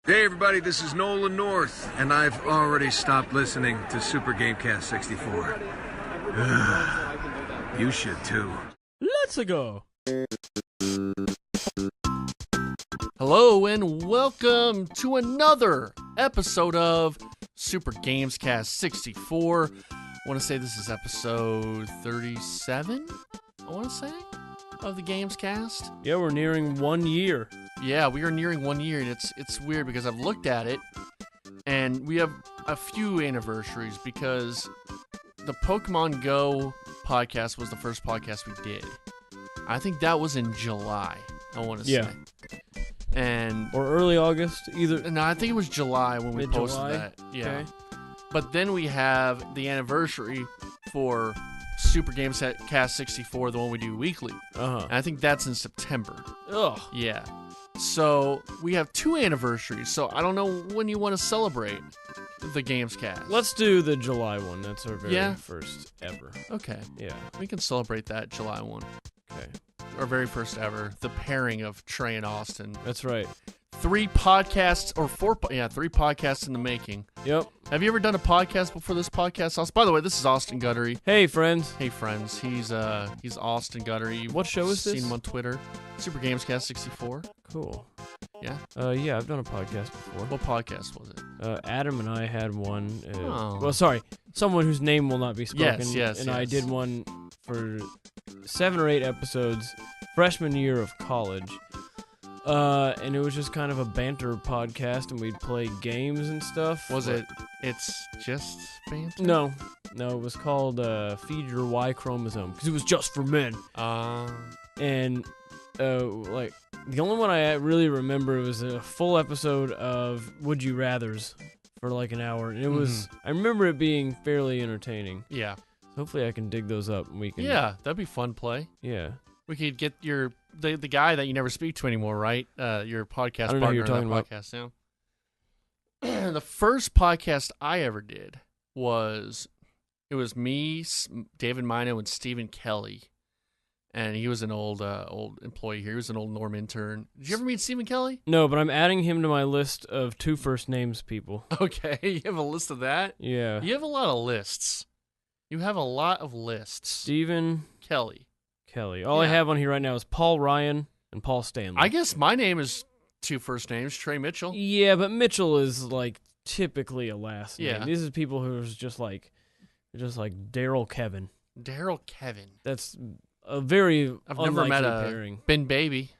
Hey everybody, this is Nolan North, and I've already stopped listening to Super GameCast 64. You should too. Let's go. Hello and welcome to another episode of Super GamesCast 64. I want to say this is episode 37, I want to say, of the GamesCast. Yeah, we're nearing 1 year. Yeah, we are nearing 1 year, and it's weird because I've looked at it, and we have a few anniversaries because the Pokemon Go podcast was the first podcast we did. I think that was in July, I want to say. And or early August, either. No, I think it was July when we posted Mid-July? that. Yeah. Okay. But then we have the anniversary for Super GamesCast 64, the one we do weekly. And I think that's in September. Ugh. Yeah. So we have two anniversaries. So I don't know when you want to celebrate the GamesCast. Let's do the July one. That's our very Yeah. first ever. Okay. Yeah. We can celebrate that July 1. Okay. Our very first ever. The pairing of Trey and Austin. That's right. 3 podcasts, or 3 podcasts in the making. Yep. Have you ever done a podcast before this podcast, Austin? By the way, this is Austin Guttery. Hey, friends. Hey, friends. He's Austin Guttery. What show is this? Seen him on Twitter. Super GamesCast 64. Cool. Yeah? Yeah, I've done a podcast before. What podcast was it? Adam and I had one. Oh. Well, sorry. Someone whose name will not be spoken. Yes, I did one for 7 or 8 episodes, freshman year of college. And it was just kind of a banter podcast, and we'd play games and stuff. Was it It's Just Banter? No, it was called Feed Your Y Chromosome, because it was just for men. And, like, the only one I really remember was a full episode of Would You Rathers for like an hour, and it was, I remember it being fairly entertaining. Yeah. So hopefully I can dig those up, and we can... Yeah, that'd be fun play. Yeah. We could get the guy that you never speak to anymore, right? Your podcast I don't know partner who you're talking in that about. podcast now. The first podcast I ever did was me, David Mino, and Stephen Kelly. And he was an old employee here. He was an old Norm intern. Did you ever meet Stephen Kelly? No, but I'm adding him to my list of 2 first names people. Okay, you have a list of that? Yeah. You have a lot of lists. You have a lot of lists. Stephen Kelly. All I have on here right now is Paul Ryan and Paul Stanley. I guess my name is 2 first names, Trey Mitchell. Yeah, but Mitchell is like typically a last name. Yeah. These are people who are just like Daryl Kevin. Daryl Kevin. That's a very I've never met a pairing. Ben Baby.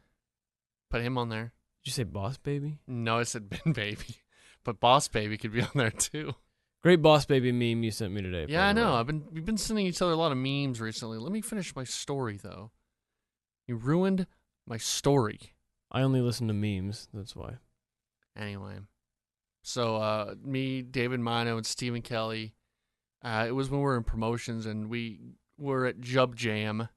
Put him on there. Did you say Boss Baby? No, I said Ben Baby. But Boss Baby could be on there too. Great Boss Baby meme you sent me today. Yeah, I know. We've been sending each other a lot of memes recently. Let me finish my story though. You ruined my story. I only listen to memes, that's why. Anyway. So me, David Mino, and Stephen Kelly, it was when we were in promotions and we were at Jub Jam,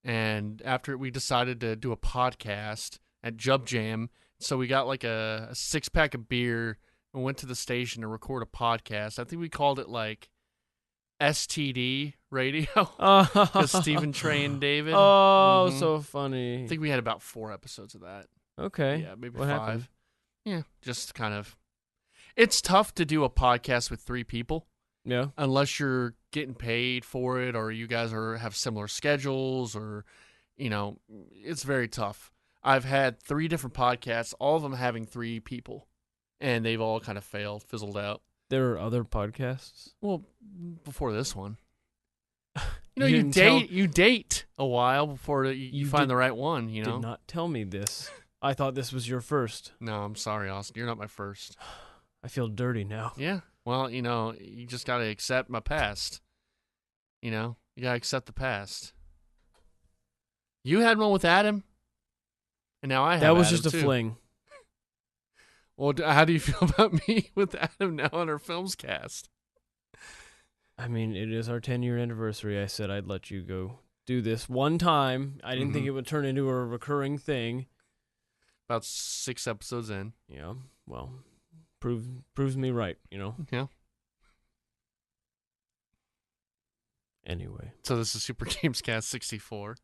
and after we decided to do a podcast at Jub Jam, so we got like a 6-pack of beer and went to the station to record a podcast. I think we called it like STD Radio. Because Stephen, Trey, and David. Oh, so funny. I think we had about 4 episodes of that. Okay. Yeah, maybe what 5. happened? Yeah, just kind of. It's tough to do a podcast with 3 people. Yeah. Unless you're getting paid for it, or you guys have similar schedules, or, it's very tough. I've had 3 different podcasts, all of them having 3 people, and they've all kind of failed, fizzled out. There are other podcasts? Well, before this one. You date a while before you find the right one, You did not tell me this. I thought this was your first. No, I'm sorry, Austin. You're not my first. I feel dirty now. Yeah. Well, you just got to accept my past. You got to accept the past. You had one with Adam, and now I have That was Adam just a too. fling. Well, how do you feel about me with Adam now on our films cast? I mean, it is our 10-year anniversary. I said I'd let you go do this one time. I didn't think it would turn into a recurring thing. About 6 episodes in. Yeah, well, proves me right, Yeah. Anyway. So this is Super GamesCast 64.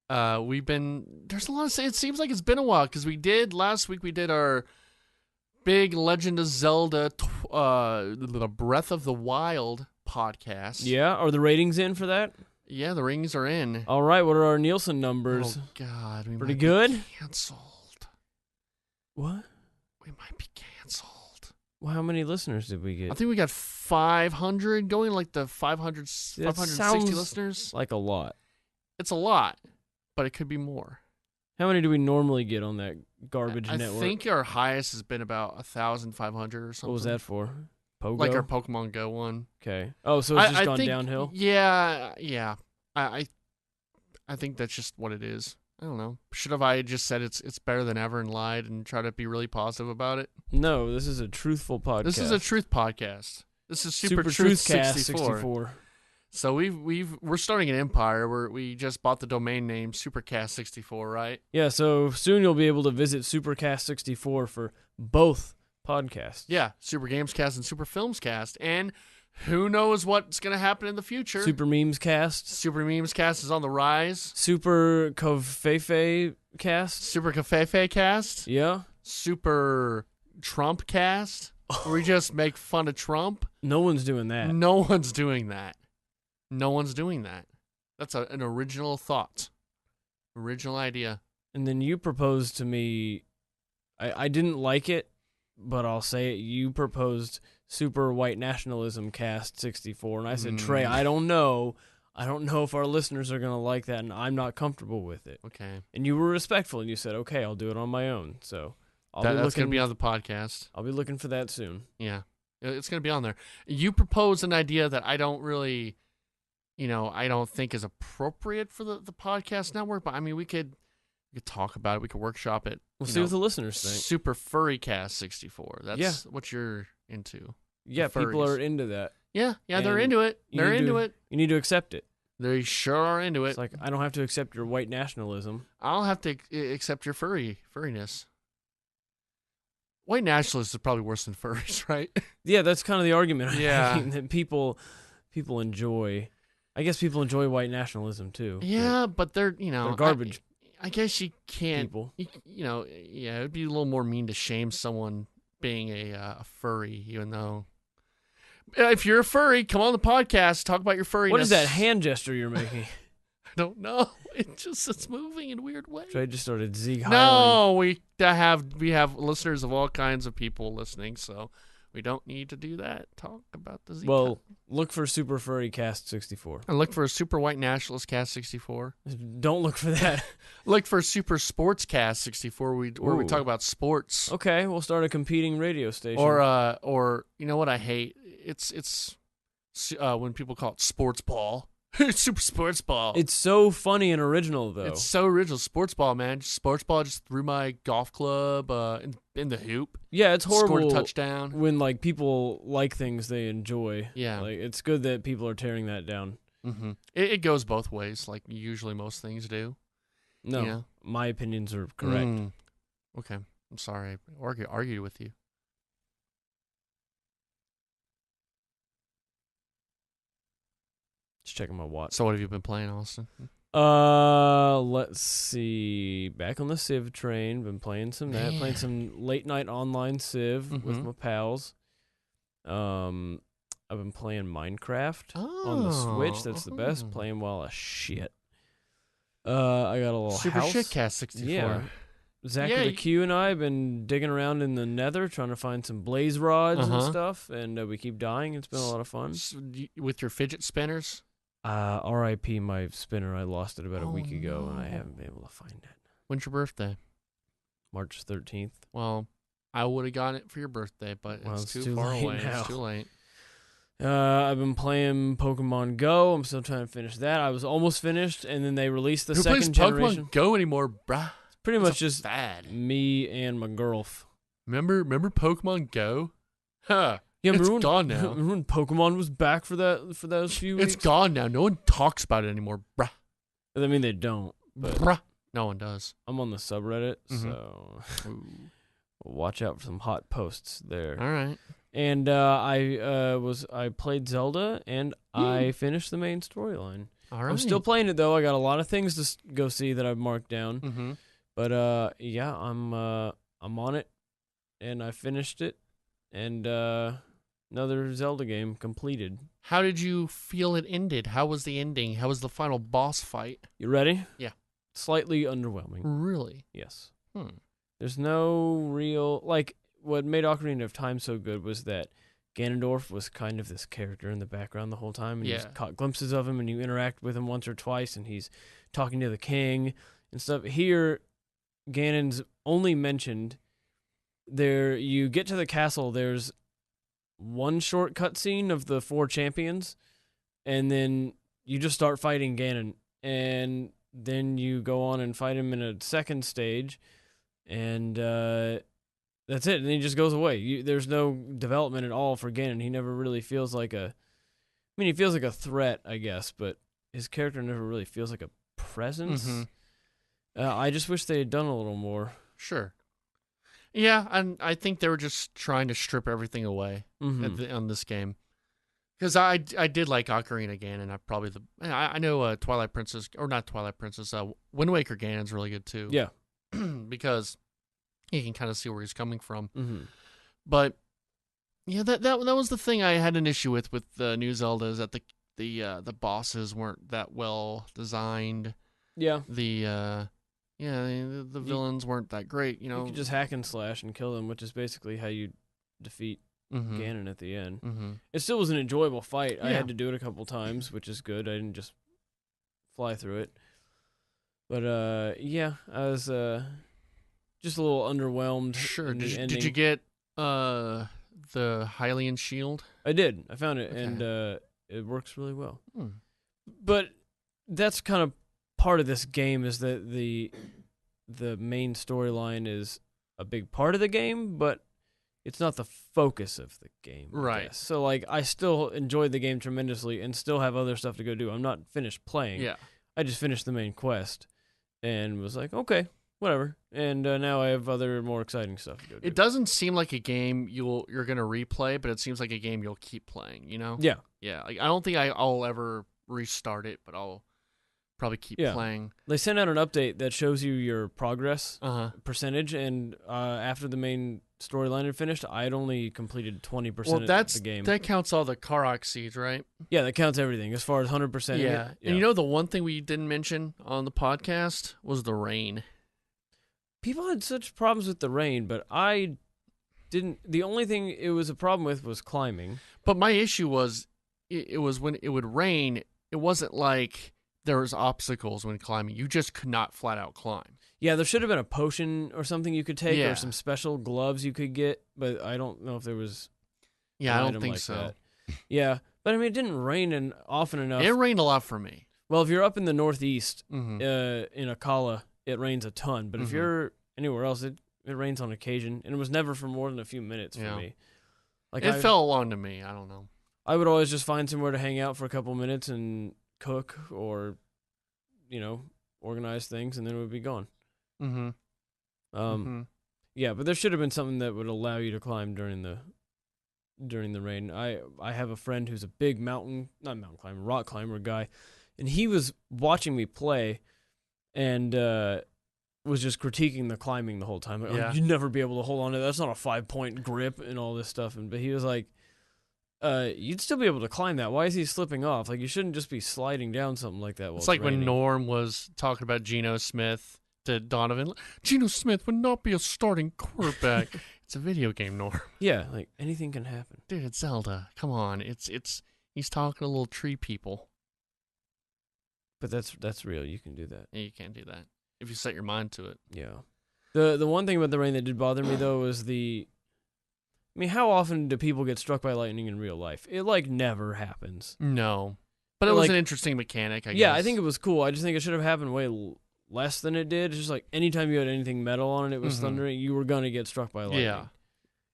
There's a lot of, it seems like it's been a while, because last week we did our big Legend of Zelda, the Breath of the Wild podcast. Yeah, are the ratings in for that? Yeah, the rings are in. All right, what are our Nielsen numbers? Oh, God. We Pretty might good? Be canceled. What? We might be canceled. Well, how many listeners did we get? I think we got 500 going, like the 560 listeners. Like a lot. It's a lot, but it could be more. How many do we normally get on that garbage network? I think our highest has been about 1,500 or something. What was that for? Pogo? Like our Pokemon Go one. Okay. Oh, so it's just gone downhill? Yeah. I think that's just what it is. I don't know. Should have I just said it's better than ever and lied and try to be really positive about it? No, this is a truthful podcast. This is a truth podcast. This is Super Truth 64. So we're starting an empire. We just bought the domain name Supercast64, right? Yeah, so soon you'll be able to visit Supercast64 for both podcasts. Yeah, Super GamesCast and Super Filmscast. And who knows what's going to happen in the future? Super Memescast. Super Memescast is on the rise. Super Covfefe Cast. Super Covfefe Cast. Yeah. Super Trump Cast. Where we just make fun of Trump. No one's doing that. No one's doing that. No one's doing that. That's an original thought. Original idea. And then you proposed to me, I didn't like it, but I'll say it, you proposed Super White Nationalism Cast 64, and I said, Trey, I don't know if our listeners are going to like that, and I'm not comfortable with it. Okay. And you were respectful, and you said, okay, I'll do it on my own. So that's going to be on the podcast. I'll be looking for that soon. Yeah. It's going to be on there. You proposed an idea that I don't really, I don't think is appropriate for the podcast network, but I mean, we could talk about it. We could workshop it. We'll see what the listeners think. Super Furry Cast 64. That's what you're into. Yeah, people are into that. Yeah, they're into it. They're into it. You need to accept it. They sure are into it. It's like, I don't have to accept your white nationalism. I'll have to accept your furriness. White nationalists is probably worse than furries, right? Yeah, that's kind of the argument. Yeah. That people enjoy. I guess people enjoy white nationalism too. Yeah, but they're garbage. I guess you can't. People. Yeah, it'd be a little more mean to shame someone being a furry, even though. If you're a furry, come on the podcast, talk about your furriness. What is that hand gesture you're making? I don't know. It's moving in weird ways. Trey just started Zeke. No, we have listeners of all kinds of people listening, so we don't need to do that. Talk about the Zeke. Well, look for Super Furry Cast 64. And look for a Super White Nationalist Cast 64. Don't look for that. Look for Super Sports Cast 64, where we talk about sports. Okay, we'll start a competing radio station. Or you know what I hate? It's when people call it sports ball. Super sports ball. It's so funny and original, though. It's so original. Sports ball, man. Sports ball just threw my golf club in the hoop. Yeah, it's horrible. Scored a touchdown. When people like things they enjoy. Yeah. It's good that people are tearing that down. Mm-hmm. It goes both ways, like usually most things do. No, my opinions are correct. Okay, I'm sorry. Argue with you. Just checking my watch. So what have you been playing, Austin? Let's see. Back on the Civ train. Been playing some that. Playing some late night online Civ with my pals. I've been playing Minecraft on the Switch. That's the best. Playing while I shit. I got a little Super house. Shitcast 64. Yeah. Zach with the Q and I have been digging around in the nether trying to find some blaze rods and stuff, and we keep dying. It's been a lot of fun. With your fidget spinners? R.I.P. my spinner. I lost it about a week ago, and I haven't been able to find it. When's your birthday? March 13th. Well, I would have gotten it for your birthday, but it's too far away. Now. It's too late. I've been playing Pokemon Go. I'm still trying to finish that. I was almost finished, and then they released the second generation. Who plays Pokemon Go anymore, bruh? Pretty much just bad. Me and my girlf. Remember Pokemon Go? Huh. Yeah, it's gone now. Remember when Pokemon was back for those few weeks? It's gone now. No one talks about it anymore, bruh. I mean, they don't. But bruh. No one does. I'm on the subreddit, so watch out for some hot posts there. All right. And I played Zelda, and I finished the main storyline. All right. I'm still playing it though. I got a lot of things to go see that I've marked down. Mm-hmm. But yeah, I'm on it. and I finished it, and another Zelda game completed. How did you feel it ended? How was the ending? How was the final boss fight? You ready? Yeah. Slightly underwhelming. Really? Yes. Hmm. There's no real what made Ocarina of Time so good was that Ganondorf was kind of this character in the background the whole time, and you just caught glimpses of him, and you interact with him once or twice, and he's talking to the king and stuff. Here, Ganon's only mentioned. There, you get to the castle. There's one short cutscene of the 4 champions, and then you just start fighting Ganon, and then you go on and fight him in a second stage, and that's it. And he just goes away. There's no development at all for Ganon. He never really feels like he feels like a threat, I guess, but his character never really feels like a presence. Mm-hmm. I just wish they had done a little more. Sure. Yeah, and I think they were just trying to strip everything away on this game. Because I did like Ocarina Ganon. I know Twilight Princess, or not Twilight Princess, Wind Waker Ganon's really good too. Yeah. Because you can kind of see where he's coming from. Mm-hmm. But yeah, that was the thing I had an issue with New Zelda, is that the bosses weren't that well designed. Yeah. The villains weren't that great, You could just hack and slash and kill them, which is basically how you defeat Ganon at the end. Mm-hmm. It still was an enjoyable fight. Yeah. I had to do it a couple times, which is good. I didn't just fly through it. But I was just a little underwhelmed. Sure. in the Did ending. you get the Hylian shield? I did. I found it, Okay. and it works really well. Hmm. But that's kind of part of this game, is that the main storyline is a big part of the game, but it's not the focus of the game. I Right. guess. So I still enjoyed the game tremendously and still have other stuff to go do. I'm not finished playing. Yeah. I just finished the main quest and was like, okay, whatever. And now I have other more exciting stuff to go do. It doesn't seem like a game you're gonna replay, but it seems like a game you'll keep playing. Yeah. Yeah. Like, I don't think I'll ever restart it, but I'll probably keep playing. They sent out an update that shows you your progress percentage, and after the main storyline had finished, I had only completed 20% of the game. That counts all the Karok seeds, right? Yeah, that counts everything as far as 100%. Yeah. And the one thing we didn't mention on the podcast was the rain. People had such problems with the rain, but I didn't. The only thing it was a problem with was climbing. But my issue was, it was when it would rain, it wasn't like there was obstacles when climbing. You just could not flat out climb. Yeah, there should have been a potion or something you could take, Yeah. or some special gloves you could get, but I don't know if there was. Yeah, I an don't item think like so. that. Yeah, but I mean, it didn't rain often enough. It rained a lot for me. Well, if you're up in the northeast, Mm-hmm. in Akala, it rains a ton. But if you're anywhere else, it rains on occasion, and it was never for more than a few minutes for me. It felt long to me. I don't know. I would always just find somewhere to hang out for a couple minutes and cook, or organize things, and then it would be gone. Mm-hmm. Yeah, but there should have been something that would allow you to climb during the rain. I have a friend who's a big rock climber guy, and he was watching me play, and was just critiquing the climbing the whole time. Like, Yeah. You'd never be able to hold on to that. That's not a 5-point grip and all this stuff. But he was like, you'd still be able to climb that. Why is he slipping off? Like, you shouldn't just be sliding down something like that while It's like when raining. Norm was talking about Geno Smith to Donovan. Geno Smith would not be a starting quarterback. It's a video game, Norm. Yeah, like anything can happen. Dude, it's Zelda. Come on. He's talking to little tree people. But that's real. You can do that. Yeah, you can't do that if you set your mind to it. Yeah. The one thing about the rain that did bother me though was how often do people get struck by lightning in real life? It never happens. No. But it was an interesting mechanic, I guess. Yeah, I think it was cool. I just think it should have happened way less than it did. It's just like anytime you had anything metal on it, it was thundering, you were going to get struck by lightning. Yeah.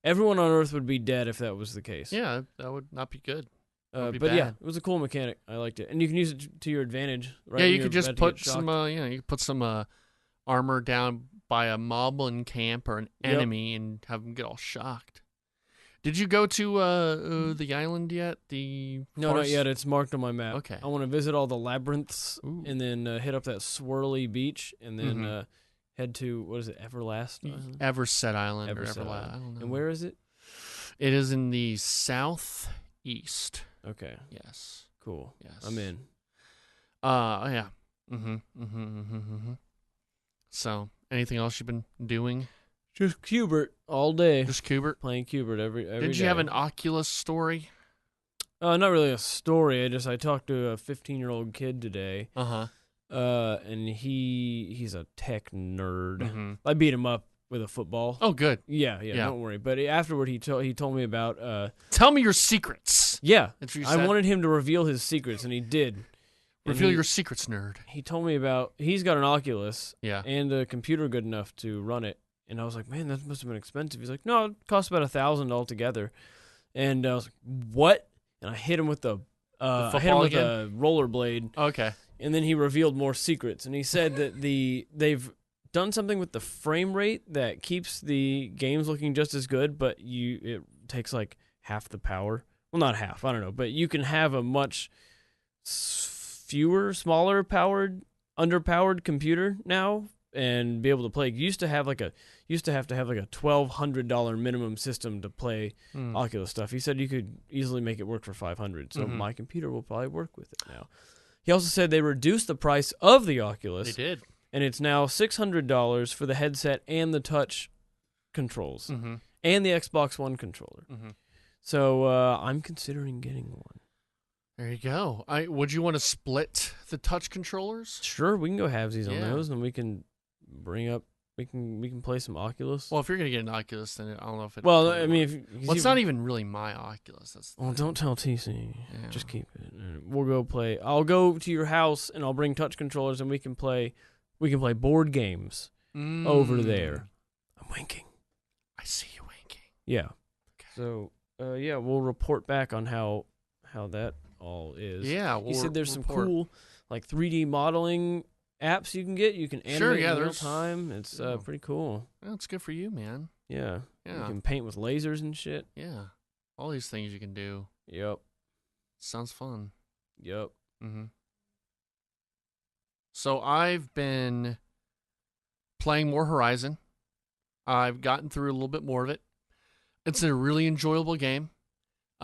Everyone on Earth would be dead if that was the case. Yeah, that would not be good. But be bad. yeah, it was a cool mechanic. I liked it. And you can use it to your advantage, right? Yeah, when you you're could just about to put get shocked. some you could put some armor down by a moblin camp or an enemy and have them get all shocked. Did you go to the island yet? No, forest? not yet. It's marked on my map. Okay. I want to visit all the labyrinths Ooh. and then hit up that swirly beach and then head to, what is it, Everlast? Everset Island or Everset Everlast. Island. I don't know. And where is it? It is in the southeast. Okay, Yes. cool. Yes. I'm in. Yeah. Mm-hmm. So, anything else you've been doing? Just Cubert all day. Just Kubert? Playing Cubert every day. Did you have an Oculus story? Not really a story. I talked to a 15-year-old kid today. Uh-huh. And he's a tech nerd. Mm-hmm. I beat him up with a football. Oh, good. Yeah. Don't worry. But afterward, he told me about. Tell me your secrets. Yeah, That's what you I said. wanted him to reveal his secrets, and he did. Reveal your secrets, nerd. He told me about he's got an Oculus. Yeah. And a computer good enough to run it. And I was like, man, that must have been expensive. He's like, no, it cost about $1,000 altogether. And I was like, what? And I hit him with a rollerblade. Okay. And then he revealed more secrets. And he said that they've done something with the frame rate that keeps the games looking just as good, but it takes like half the power. Well, not half. I don't know. But you can have a much smaller powered, underpowered computer now and be able to play. You used to have to have like a $1,200 minimum system to play Oculus stuff. He said you could easily make it work for $500. So my computer will probably work with it now. He also said they reduced the price of the Oculus. They did. And it's now $600 for the headset and the touch controls and the Xbox One controller. So I'm considering getting one. There you go. Would you want to split the touch controllers? Sure, we can go halvesies on those, and we can we can play some Oculus. Well, if you're gonna get an Oculus, then I don't know if it. Well, I mean, it's not even really my Oculus. Don't tell TC. Yeah. Just keep it. We'll go play. I'll go to your house and I'll bring touch controllers, and we can play board games over there. I'm winking. I see you winking. Yeah. Okay. So we'll report back on how that all is. Yeah. He said there's some cool like 3D modeling apps you can get. You can animate in real time. It's pretty cool. Well, it's good for you, man. Yeah. Yeah. You can paint with lasers and shit. Yeah. All these things you can do. Yep. Sounds fun. Yep. Mm-hmm. So I've been playing more Horizon. I've gotten through a little bit more of it. It's a really enjoyable game.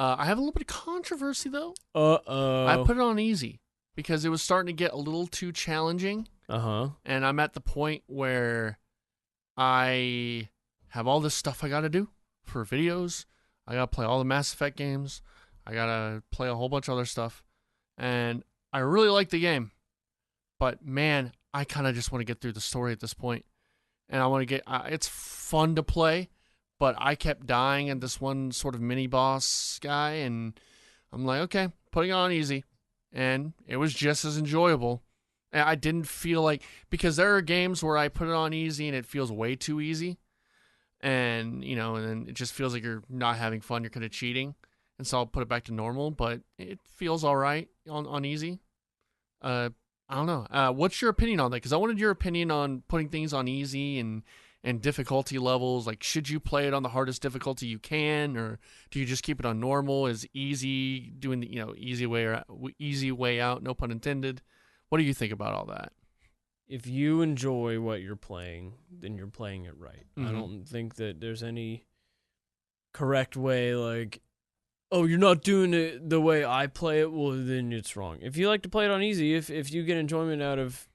I have a little bit of controversy, though. I put it on easy because it was starting to get a little too challenging. And I'm at the point where I have all this stuff I got to do for videos. I got to play all the Mass Effect games. I got to play a whole bunch of other stuff. And I really like the game. But, man, I kind of just want to get through the story at this point. And I want to get... it's fun to play, but I kept dying at this one sort of mini-boss guy, and I'm like, okay, putting it on easy. And it was just as enjoyable. And I didn't feel like... Because there are games where I put it on easy and it feels way too easy. And, and then it just feels like you're not having fun, you're kind of cheating. And so I'll put it back to normal, but it feels all right on easy. I don't know. What's your opinion on that? Because I wanted your opinion on putting things on easy and difficulty levels. Like, should you play it on the hardest difficulty you can, or do you just keep it on normal? Is easy doing the easy way out? No pun intended. What do you think about all that? If you enjoy what you're playing, then you're playing it right. I don't think that there's any correct way. Like, oh, you're not doing it the way I play it, well, then it's wrong. If you like to play it on easy, if you get enjoyment out of,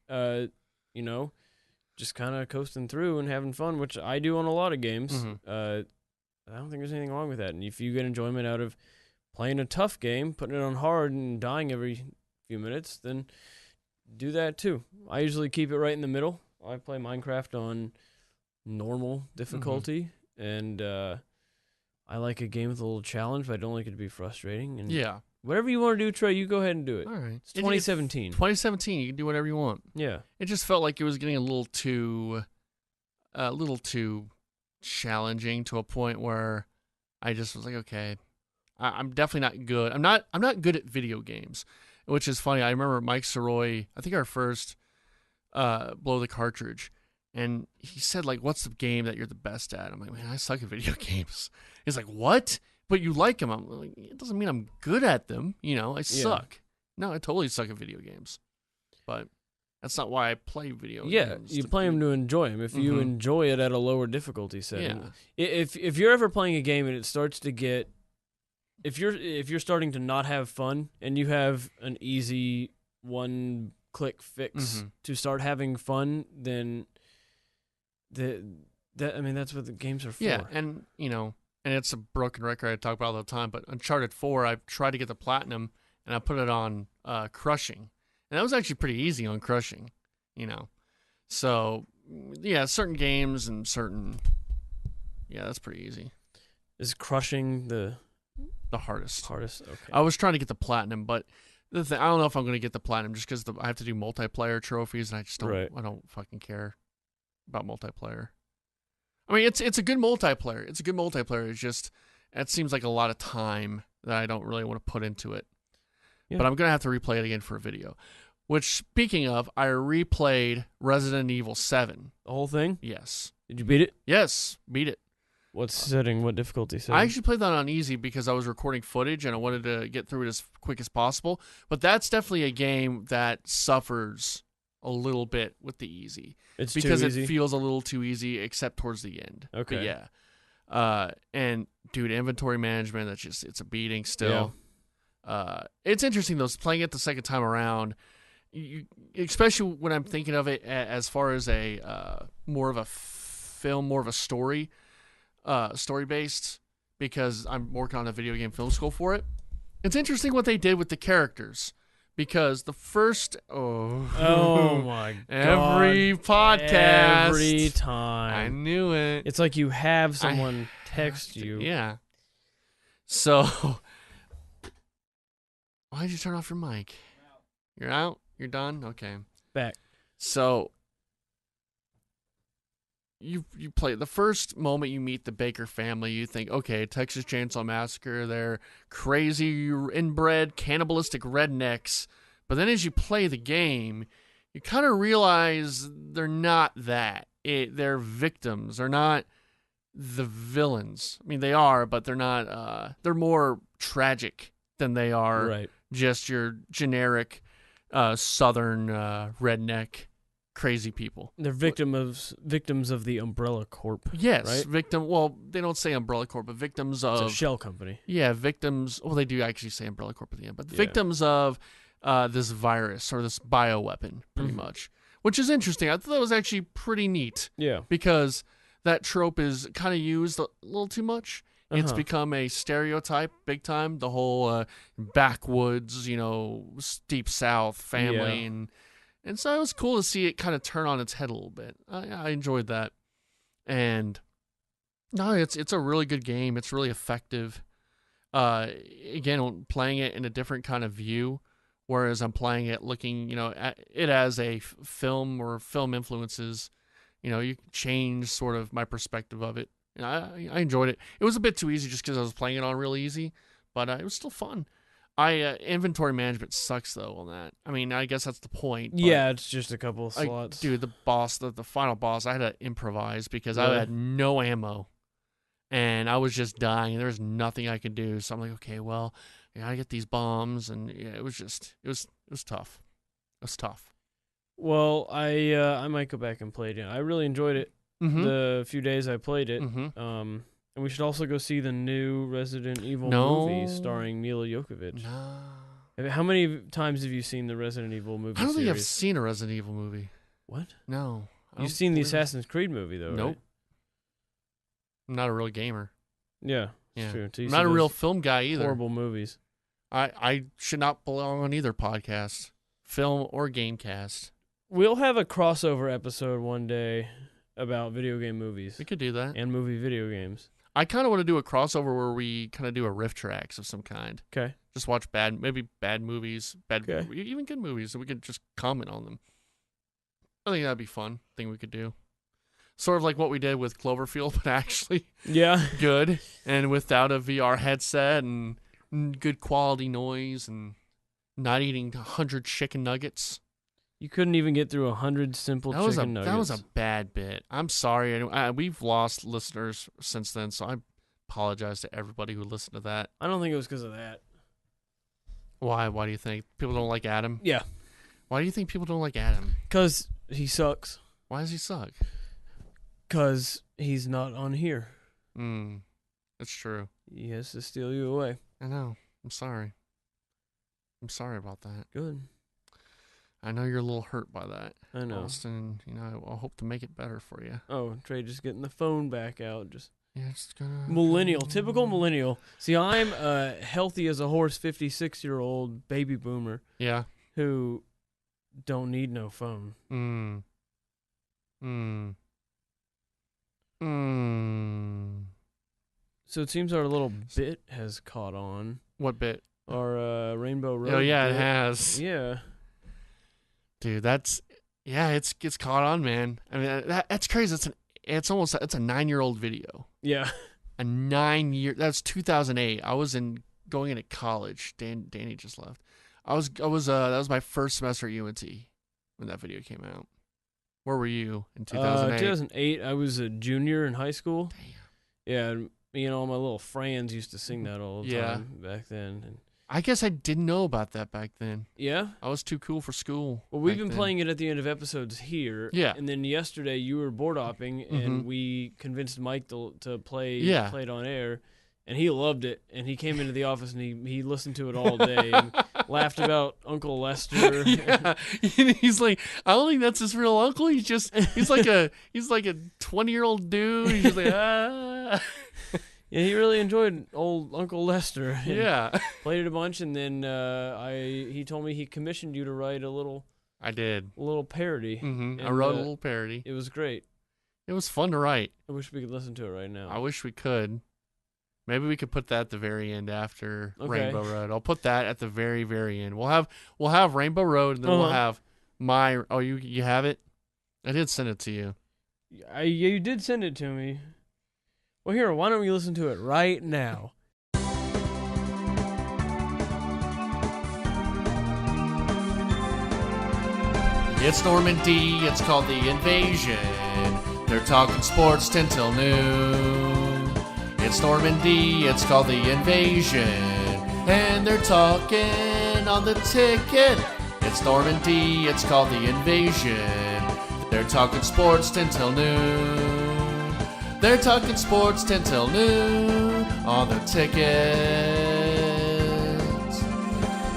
just kind of coasting through and having fun, which I do on a lot of games, I don't think there's anything wrong with that. And if you get enjoyment out of playing a tough game, putting it on hard and dying every few minutes, then do that too. I usually keep it right in the middle. I play Minecraft on normal difficulty, and I like a game with a little challenge, but I don't like it to be frustrating. And whatever you want to do, Trey, you go ahead and do it. All right. It's 2017. 2017, you can do whatever you want. Yeah. It just felt like it was getting a little too challenging to a point where I just was like, okay, I'm definitely not good. I'm not good at video games, which is funny. I remember Mike Soroy, I think our first Blow the Cartridge, and he said, like, what's the game that you're the best at? I'm like, man, I suck at video games. He's like, what? But you like them. I'm like, it doesn't mean I'm good at them. I suck. No, I totally suck at video games. But That's not why I play video Yeah, games. you play them to enjoy them. If you enjoy it at a lower difficulty setting, if you're ever playing a game and it starts to get, if you're starting to not have fun and you have an easy one-click fix to start having fun, then that's what the games are for. Yeah, and and it's a broken record I talk about all the time. But Uncharted 4, I tried to get the platinum and I put it on crushing. And that was actually pretty easy on crushing, So, yeah, certain games and that's pretty easy. Is crushing the hardest? Hardest, okay. I was trying to get the platinum, but I don't know if I'm going to get the platinum just because I have to do multiplayer trophies, and I just don't. I don't fucking care about multiplayer. I mean, it's a good multiplayer. It's a good multiplayer. It's just it seems like a lot of time that I don't really want to put into it. Yeah. But I'm going to have to replay it again for a video. Which, speaking of, I replayed Resident Evil 7. The whole thing? Yes. Did you beat it? Yes, beat it. What setting? What difficulty setting? I actually played that on easy because I was recording footage and I wanted to get through it as quick as possible. But that's definitely a game that suffers a little bit with the easy. It's because too easy? It feels a little too easy, except towards the end. Okay. But yeah. And, dude, inventory management, it's a beating still. Yeah. It's interesting, though, playing it the second time around, especially when I'm thinking of it as far as a more of a film, more of a story-based, because I'm working on a video game film school for it. It's interesting what they did with the characters, because the first... Oh, my God. Every podcast. Every time. I knew it. It's like you have someone text you. Yeah. So... Why'd you turn off your mic? You're out? You're done? Okay. Back. So, you play the first moment you meet the Baker family, you think, okay, Texas Chainsaw Massacre, they're crazy, inbred, cannibalistic rednecks. But then as you play the game, you kind of realize they're not that. They're victims. They're not the villains. I mean, they are, but they're not, they're more tragic than they are just your generic southern redneck crazy people. They're victims of the Umbrella Corp. Yes, right? Well, they don't say Umbrella Corp, but victims of... It's a shell company. Yeah, victims... Well, they do actually say Umbrella Corp at the end, but victims of this virus or this bioweapon, pretty much. Which is interesting. I thought that was actually pretty neat. Yeah. Because that trope is kind of used a little too much. It's become a stereotype big time. The whole backwoods, deep south family. Yeah. And so it was cool to see it kind of turn on its head a little bit. I enjoyed that. And no, it's a really good game. It's really effective. Again, playing it in a different kind of view, whereas I'm playing it looking, at it as a film or film influences. You change sort of my perspective of it. I enjoyed it. It was a bit too easy just because I was playing it on real easy, but it was still fun. Inventory management sucks though on that. I mean, I guess that's the point. Yeah, it's just a couple of slots. Dude, the boss, the final boss, I had to improvise because I had no ammo, and I was just dying. There was nothing I could do. So I'm like, okay, well, I gotta get these bombs, and it was tough. It was tough. Well, I might go back and play it. I really enjoyed it. The few days I played it. And we should also go see the new Resident Evil movie starring Mila Jovovich. No. How many times have you seen the Resident Evil movie I don't think series? I've seen a Resident Evil movie. What? No. You've seen the Assassin's Creed movie, though, Nope. right? I'm not a real gamer. Yeah, it's true. I'm not a real film guy either. Horrible movies. I should not belong on either podcast, film or GamesCast. We'll have a crossover episode one day about video game movies. We could do that. And movie video games. I kind of want to do a crossover where we kind of do a riff tracks of some kind. Okay. Just watch maybe bad movies, even good movies, so we could just comment on them. I think that'd be fun thing we could do. Sort of like what we did with Cloverfield, but actually good, and without a VR headset and good quality noise and not eating 100 chicken nuggets. You couldn't even get through 100 simple chicken nuggets. That was a bad bit. I'm sorry. We've lost listeners since then, so I apologize to everybody who listened to that. I don't think it was because of that. Why? Why do you think? People don't like Adam? Yeah. Why do you think people don't like Adam? 'Cause he sucks. Why does he suck? 'Cause he's not on here. That's true. He has to steal you away. I know. I'm sorry. I'm sorry about that. Good. I know you're a little hurt by that. I know. Austin, I'll hope to make it better for you. Oh, Trey just getting the phone back out. Just Yeah, it's gonna... millennial. Typical millennial. See, I'm a healthy as a horse 56-year-old baby boomer Yeah. who don't need no phone. So it seems our little bit has caught on. What bit? Our Rainbow Road. Oh, yeah, bit. it has. Yeah. Dude, it's caught on, man. I mean, that's crazy. It's a 9-year-old video. Yeah. A 9-year. That's 2008. I was going into college. Danny just left. That was my first semester at UNT when that video came out. Where were you in 2008? 2008. I was a junior in high school. Damn. Yeah, all my little friends used to sing that all the time back then. And I guess I didn't know about that back then. yeah. I was too cool for school. Well, we've back been then. playing it at the end of episodes here. Yeah. And then yesterday you were board hopping, and we convinced Mike to play it on air, and he loved it. And he came into the office and he listened to it all day and laughed about Uncle Lester. Yeah. He's like, I don't think that's his real uncle. He's like a 20-year-old dude. He's just like, ah. Yeah, he really enjoyed old Uncle Lester. Yeah. Played it a bunch, and then he told me he commissioned you to write a little. I did. A little parody. Mm-hmm. I And, wrote a little parody. It was great. It was fun to write. I wish we could listen to it right now. I wish we could. Maybe we could put that at the very end after Okay. Rainbow Road. I'll put that at the very, very end. We'll have Rainbow Road, and then we'll have my. Oh, you have it? I did send it to you. You did send it to me. Well, here, why don't we listen to it right now? It's Normandy, it's called The Invasion. They're talking sports 10 till noon. It's Normandy, it's called The Invasion. And they're talking on the ticket. It's Normandy, it's called The Invasion. They're talking sports 10 till noon. They're talking sports 10 till noon on the ticket.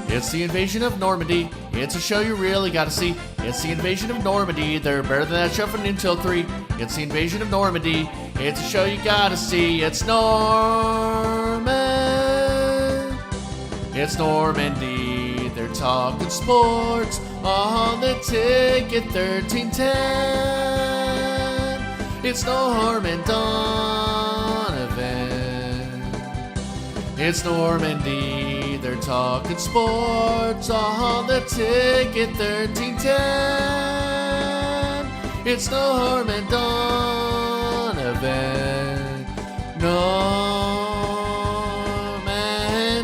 It's the invasion of Normandy. It's a show you really gotta see. It's the invasion of Normandy. They're better than that show from noon till 3. It's the invasion of Normandy. It's a show you gotta see. It's Norman. It's Normandy. They're talking sports on the ticket 1310. It's Norman Donovan. It's Normandy. They're talking sports on the ticket 1310. It's Norman Donovan.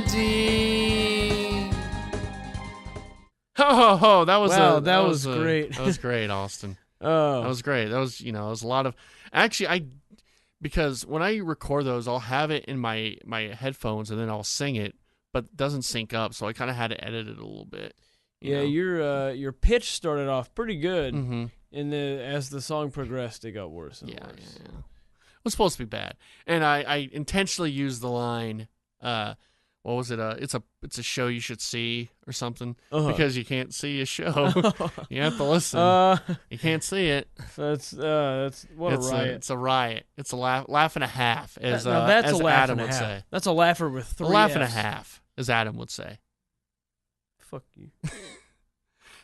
Normandy. Ho! That was That was great. That was great, Austin. Oh, That was great. That was it was a lot of actually because when I record those, I'll have it in my headphones and then I'll sing it, but it doesn't sync up, so I kind of had to edit it a little bit. yeah. Your pitch started off pretty good, Mm-hmm. and as the song progressed, it got worse and Yeah. worse. It was supposed to be bad, and I intentionally used the line. What was it? It's a show you should see or something because you can't see a show. You have to listen. You can't see it. That's what a riot. It's a riot. It's a laugh and a half, as Now that's as a laugh Adam and a would half. say. That's a laugher with 3 A laugh and a Fs. half, as Adam would say. Fuck you.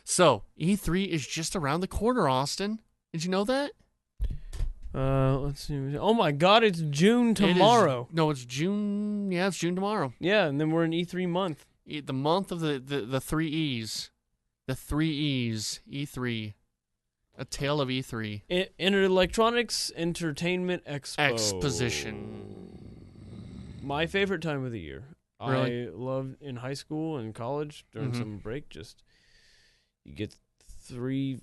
So E3 is just around the corner, Austin. Did you know that? Let's see. Oh my God, it's June tomorrow. No, it's June. Yeah, it's June tomorrow. Yeah, and then we're in E3 month. The month of the 3 E's. The 3 E's. E3. A tale of E3. Electronics Entertainment Expo. Exposition. My favorite time of the year. Really? I loved in high school and college during Mm-hmm. some break. Just you get 3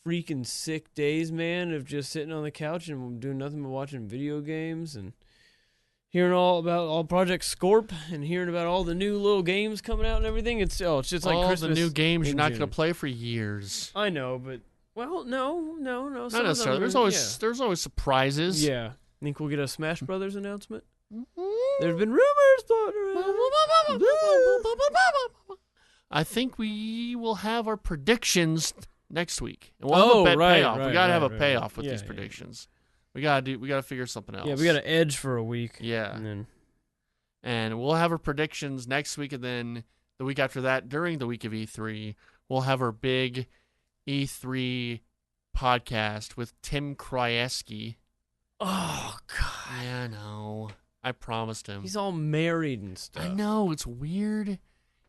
freaking sick days, man, of just sitting on the couch and doing nothing but watching video games and hearing all about all Project Scorp and hearing about all the new little games coming out and everything. It's just like all Christmas the new games in you're not June. going to play for years. I know, but Well, no. Not some of them necessarily. are- There's always surprises. Yeah. Think we'll get a Smash Brothers announcement? There's been rumors floating around. I think we will have our predictions next week. And we'll have a payoff. We gotta have a payoff with these predictions. We gotta figure something else. Yeah, we got to edge for a week. Yeah. And And we'll have our predictions next week, and then the week after that, during the week of E3, we'll have our big E3 podcast with Tim Krajewski. oh god, Yeah, I know. I promised him. he's all married and stuff. I know. It's weird.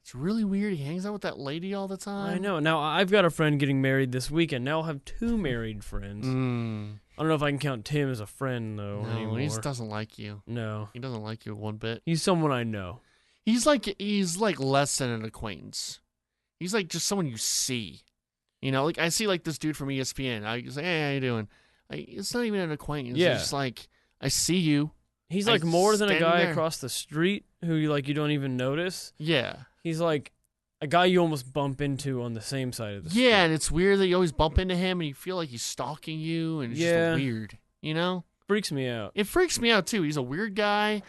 It's really weird. He hangs out with that lady all the time. I know. Now I've got a friend getting married this weekend. Now I'll have 2 married friends. I don't know if I can count Tim as a friend though No, anymore. he just doesn't like you. No, He doesn't like you one bit. he's someone I know. He's like less than an acquaintance. He's like just someone you see. You know, like I see like this dude from ESPN. I say, hey, how you doing? Like, it's not even an acquaintance. Yeah. It's just like I see you. He's I like more than a stand guy there. across the street who you don't even notice. Yeah. He's like a guy you almost bump into on the same side of the street. Yeah, and it's weird that you always bump into him and you feel like he's stalking you, and it's Yeah. just weird. You know? Freaks me out. It freaks me out too. He's a weird guy.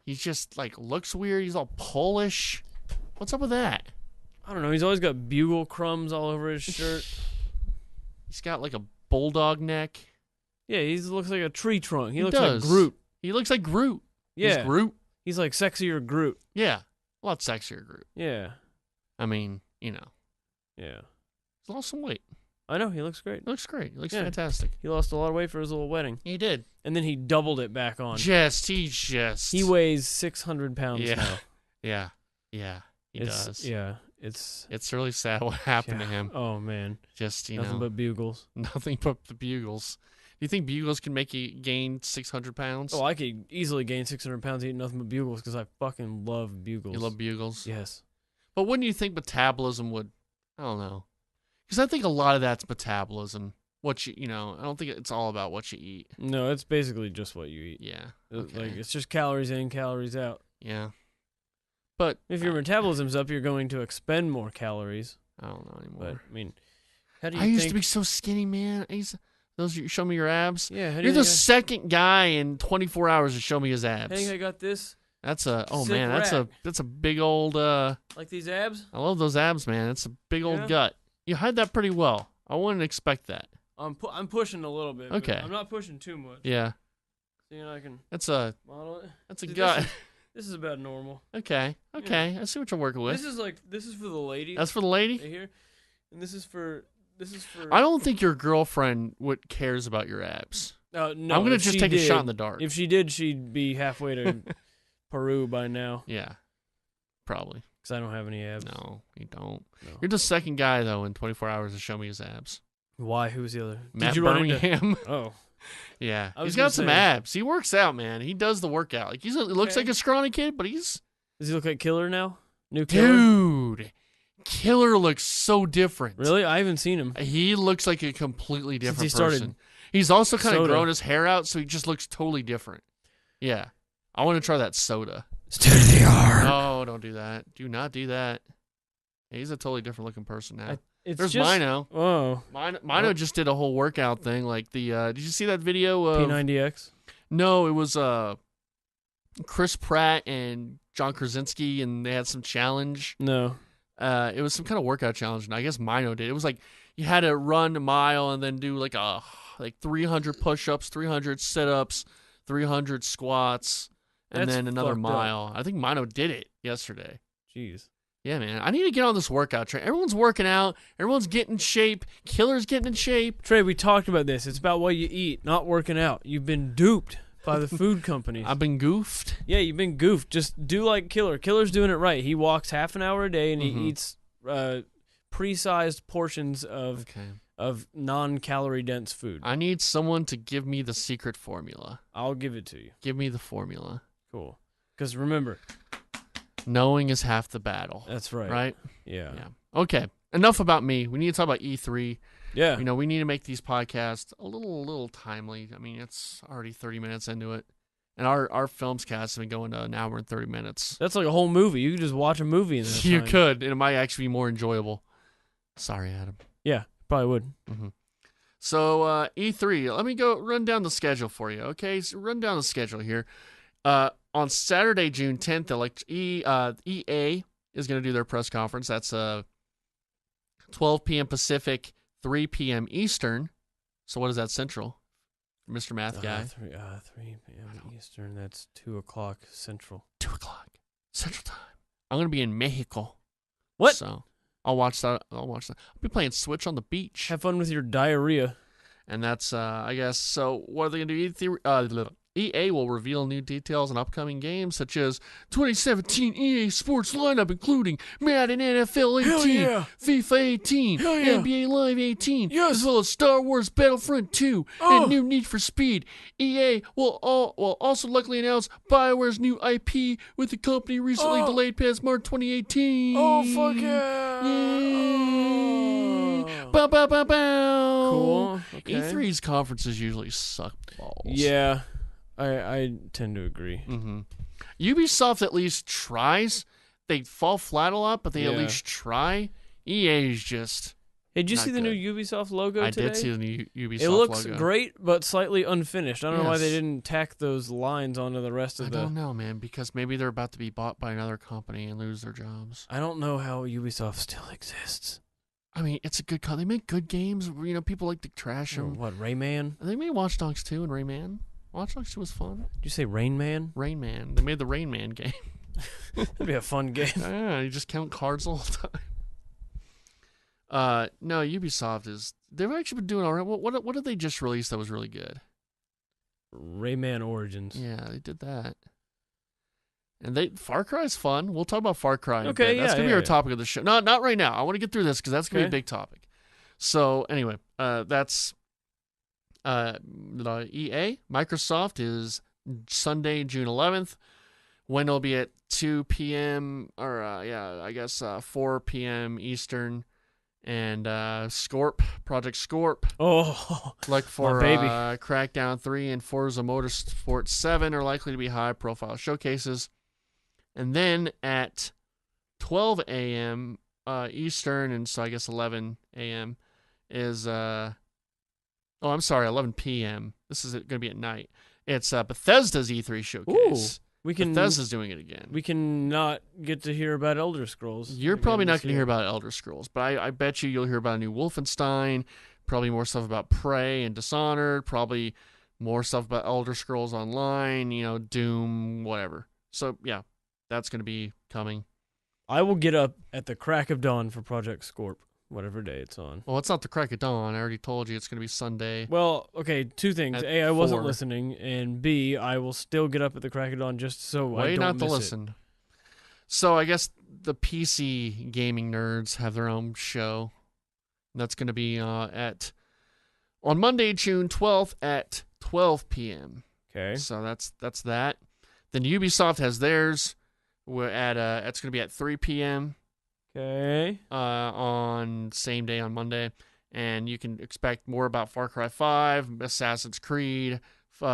He's just like looks weird. He's all Polish. What's up with that? I don't know. He's always got bugle crumbs all over his shirt. He's got like a bulldog neck. Yeah, he looks like a tree trunk. He looks does. like Groot. He looks like Groot. Yeah, He's Groot. he's like sexier Groot. Yeah. A lot sexier Groot. Yeah, I mean, you know, yeah. he's lost some weight. I know. He looks great. He looks great. He looks Yeah. fantastic. He lost a lot of weight for his little wedding, He did. and then he doubled it back on. He He weighs 600 pounds Yeah. now. Yeah. He It's- does. Yeah, it's It's really sad what happened to yeah. him. Oh man, Just, nothing know, but bugles. nothing but the bugles. Do you think bugles can make you gain 600 pounds? Oh, I could easily gain 600 pounds eating nothing but bugles because I fucking love bugles. You love bugles? Yes. But wouldn't you think metabolism would, I don't know. Because I think a lot of that's metabolism. What I don't think it's all about what you eat. No, it's basically just what you eat. Yeah. Like Okay. it's just calories in, calories out. Yeah. But If your metabolism's up, you're going to expend more calories. I don't know anymore. But I mean, how do you I think? used to be so skinny, man. You show me your abs. Yeah, how do You're you the think second guy in 24 hours to show me his I abs. think I got this? That's Sick man, rack. that's a big old Like these abs? I love those abs, man. It's a big old Yeah. gut. You hide that pretty well. I wouldn't expect that. I'm pushing a little bit. but Okay. I'm not pushing too much. Yeah. So I can That's a model it. that's a See, gut. This is about normal. Okay. I see what you're working with. This is for the ladies. That's for the lady? right here, and this is for. I don't think your girlfriend cares about your abs. No, I'm gonna if just she take a shot did- in the dark. If she did, she'd be halfway to Peru by now. Yeah. Probably. Because I don't have any abs. No, you don't. No. You're the second guy though in 24 hours to show me his abs. Why? Who's the other? Matt Did you run into? Birmingham. Oh, Yeah, I was he's gonna got some say- abs. He works out, man. He does the workout. Like he looks Okay. like a scrawny kid, but he's does he look like Killer now? New Killer? dude. Killer looks so different. Really? I haven't seen him. He looks like a completely Since different he started person. He's also kind of soda. grown his hair out, so he just looks totally different. Yeah, I want to try that soda. State of the art. No, don't do that. Do not do that. He's a totally different looking person now. It's There's just, Mino. Oh, Mino just did a whole workout thing. Like the, did you see that video of? P90X. No, it was Chris Pratt and John Krasinski, and they had some challenge. No. It was some kind of workout challenge, and I guess Mino did. It was like you had to run a mile and then do like 300 push-ups, 300 sit-ups, 300 squats, and That's then another fucked up. mile. I think Mino did it yesterday. Jeez. Yeah, man. I need to get on this workout train. Everyone's working out. Everyone's getting in shape. Killer's getting in shape. Trey, we talked about this. It's about what you eat, not working out. You've been duped by the food companies. I've been goofed. Yeah, you've been goofed. Just do like Killer. Killer's doing it right. He walks half an hour a day and he eats pre-sized portions of non-calorie dense food. I need someone to give me the secret formula. I'll give it to you. Give me the formula. Cool. Because remember, Knowing is half the battle. that's right. Right? Yeah. Yeah. Okay. Enough about me. We need to talk about E3. Yeah. You know, we need to make these podcasts a little timely. I mean, it's already 30 minutes into it. And our films cast have been going to an hour and 30 minutes. That's like a whole movie. You could just watch a movie in that You time. could. And it might actually be more enjoyable. Sorry, Adam. Yeah, probably would. Mm-hmm. So E3, let me go run down the schedule for you, okay? So run down the schedule here. On Saturday, June 10th, EA is going to do their press conference. That's 12 p.m. Pacific, 3 p.m. Eastern. So what is that Central, Mr. Math guy? 3 p.m. Eastern. That's 2 o'clock Central. 2 o'clock Central Time. I'm going to be in Mexico. What? So I'll watch that. I'll be playing Switch on the beach. Have fun with your diarrhea. And that's, I guess, so what are they going to do? EA will reveal new details on upcoming games, such as 2017 EA Sports lineup, including Madden NFL 18, FIFA 18, NBA Live 18, as well as Star Wars Battlefront 2, and new Need for Speed. EA will also likely announce BioWare's new IP, with the company recently delayed past March 2018. Oh, fuck yeah! Bow, bow, bow, bow. Cool. Okay. E3's conferences usually suck balls. Yeah. I tend to agree. Mm-hmm. Ubisoft at least tries. They fall flat a lot, but they at least try. EA is just. Hey, did you not see the good. new Ubisoft logo today? I did see the new Ubisoft logo. It looks great, but slightly unfinished. I don't know why they didn't tack those lines onto the rest of I don't know, man, because maybe they're about to be bought by another company and lose their jobs. I don't know how Ubisoft still exists. I mean, it's a good company. They make good games. You know, people like to trash them. What, Rayman? They made Watch Dogs 2 and Rayman. Watch Dogs 2 was fun. Did you say Rain Man? Rain Man. They made the Rain Man game. That'd be a fun game. Yeah, you just count cards all the time. No, Ubisoft they've actually been doing all right. What did they just release that was really good? Rayman Origins. Yeah, they did that. And Far Cry's fun. We'll talk about Far Cry in a bit. Okay, That's gonna be our topic of the show. No, not right now. I want to get through this because that's gonna be a big topic. So anyway, that's EA. Microsoft is Sunday, June 11th. When it'll be at 2 p.m. or I guess 4 p.m. Eastern. And Project Scorp. Oh, like for baby. Crackdown 3 and Forza Motorsport 7 are likely to be high-profile showcases. And then at 12 a.m. Eastern, and so I guess 11 a.m. is 11 p.m. This is going to be at night. It's Bethesda's E3 showcase. Bethesda's doing it again. We can not get to hear about Elder Scrolls. You're probably not going to hear about Elder Scrolls, but I bet you'll hear about a new Wolfenstein, probably more stuff about Prey and Dishonored, probably more stuff about Elder Scrolls Online, Doom, whatever. So, yeah, that's going to be coming. I will get up at the crack of dawn for Project Scorp, whatever day it's on. Well, it's not the crack of dawn. I already told you it's going to be Sunday. Well, okay, two things. At A, I wasn't 4. listening, and B, I will still get up at the crack of dawn just so I don't not to miss listen. it. So I guess the PC gaming nerds have their own show. That's going to be on Monday, June 12th at 12 p.m. Okay. So that's that. Then Ubisoft has theirs. It's going to be at 3 p.m. Okay. On same day on Monday, and you can expect more about Far Cry 5, Assassin's Creed,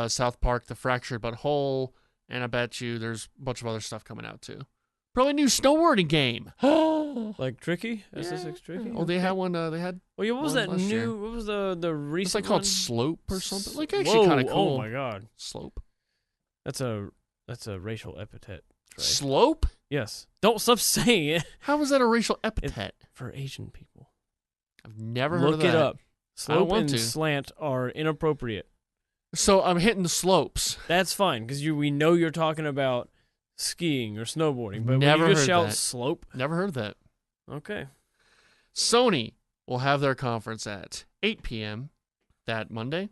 South Park: The Fractured But Whole, and I bet you there's a bunch of other stuff coming out too. Probably a new snowboarding game. Like Tricky? SSX Tricky? Oh, they had one. They had. Well, yeah, what was that last new? year. What was the recent It's like called one? Slope or something. Like actually kind of cool. Oh my god, Slope. that's a racial epithet. Trey. Slope? Yes. Don't stop saying it. How is that a racial epithet? For Asian people. I've never heard of Look that. it up. I don't Slope want and to. slant are inappropriate. So I'm hitting the slopes. That's fine because we know you're talking about skiing or snowboarding, but Never when you just heard shout that. slope, Never heard that. okay. Sony will have their conference at 8 p.m. that Monday.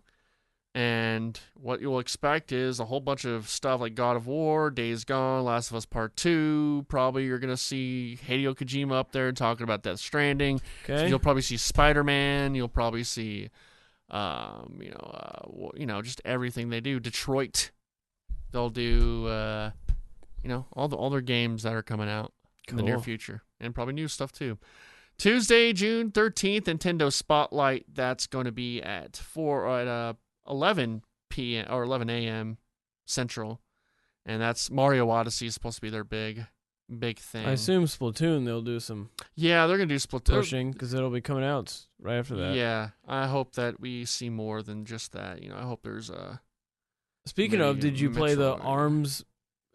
And what you'll expect is a whole bunch of stuff like God of War, Days Gone, Last of Us Part 2. Probably you're going to see Hideo Kojima up there talking about Death Stranding. Okay. You'll probably see Spider-Man. You'll probably see, just everything they do. Detroit. They'll do, all their games that are coming out in the near Cool. future. And probably new stuff too. Tuesday, June 13th, Nintendo Spotlight. That's going to be at 11 p.m. or 11 a.m. Central, and that's Mario Odyssey is supposed to be their big big thing. I assume Splatoon, they'll do some Yeah, they're gonna do Splatoon pushing because it'll be coming out right after that. Yeah, I hope that we see more than just that. I hope there's a. Speaking of, did you play the Metroid. ARMS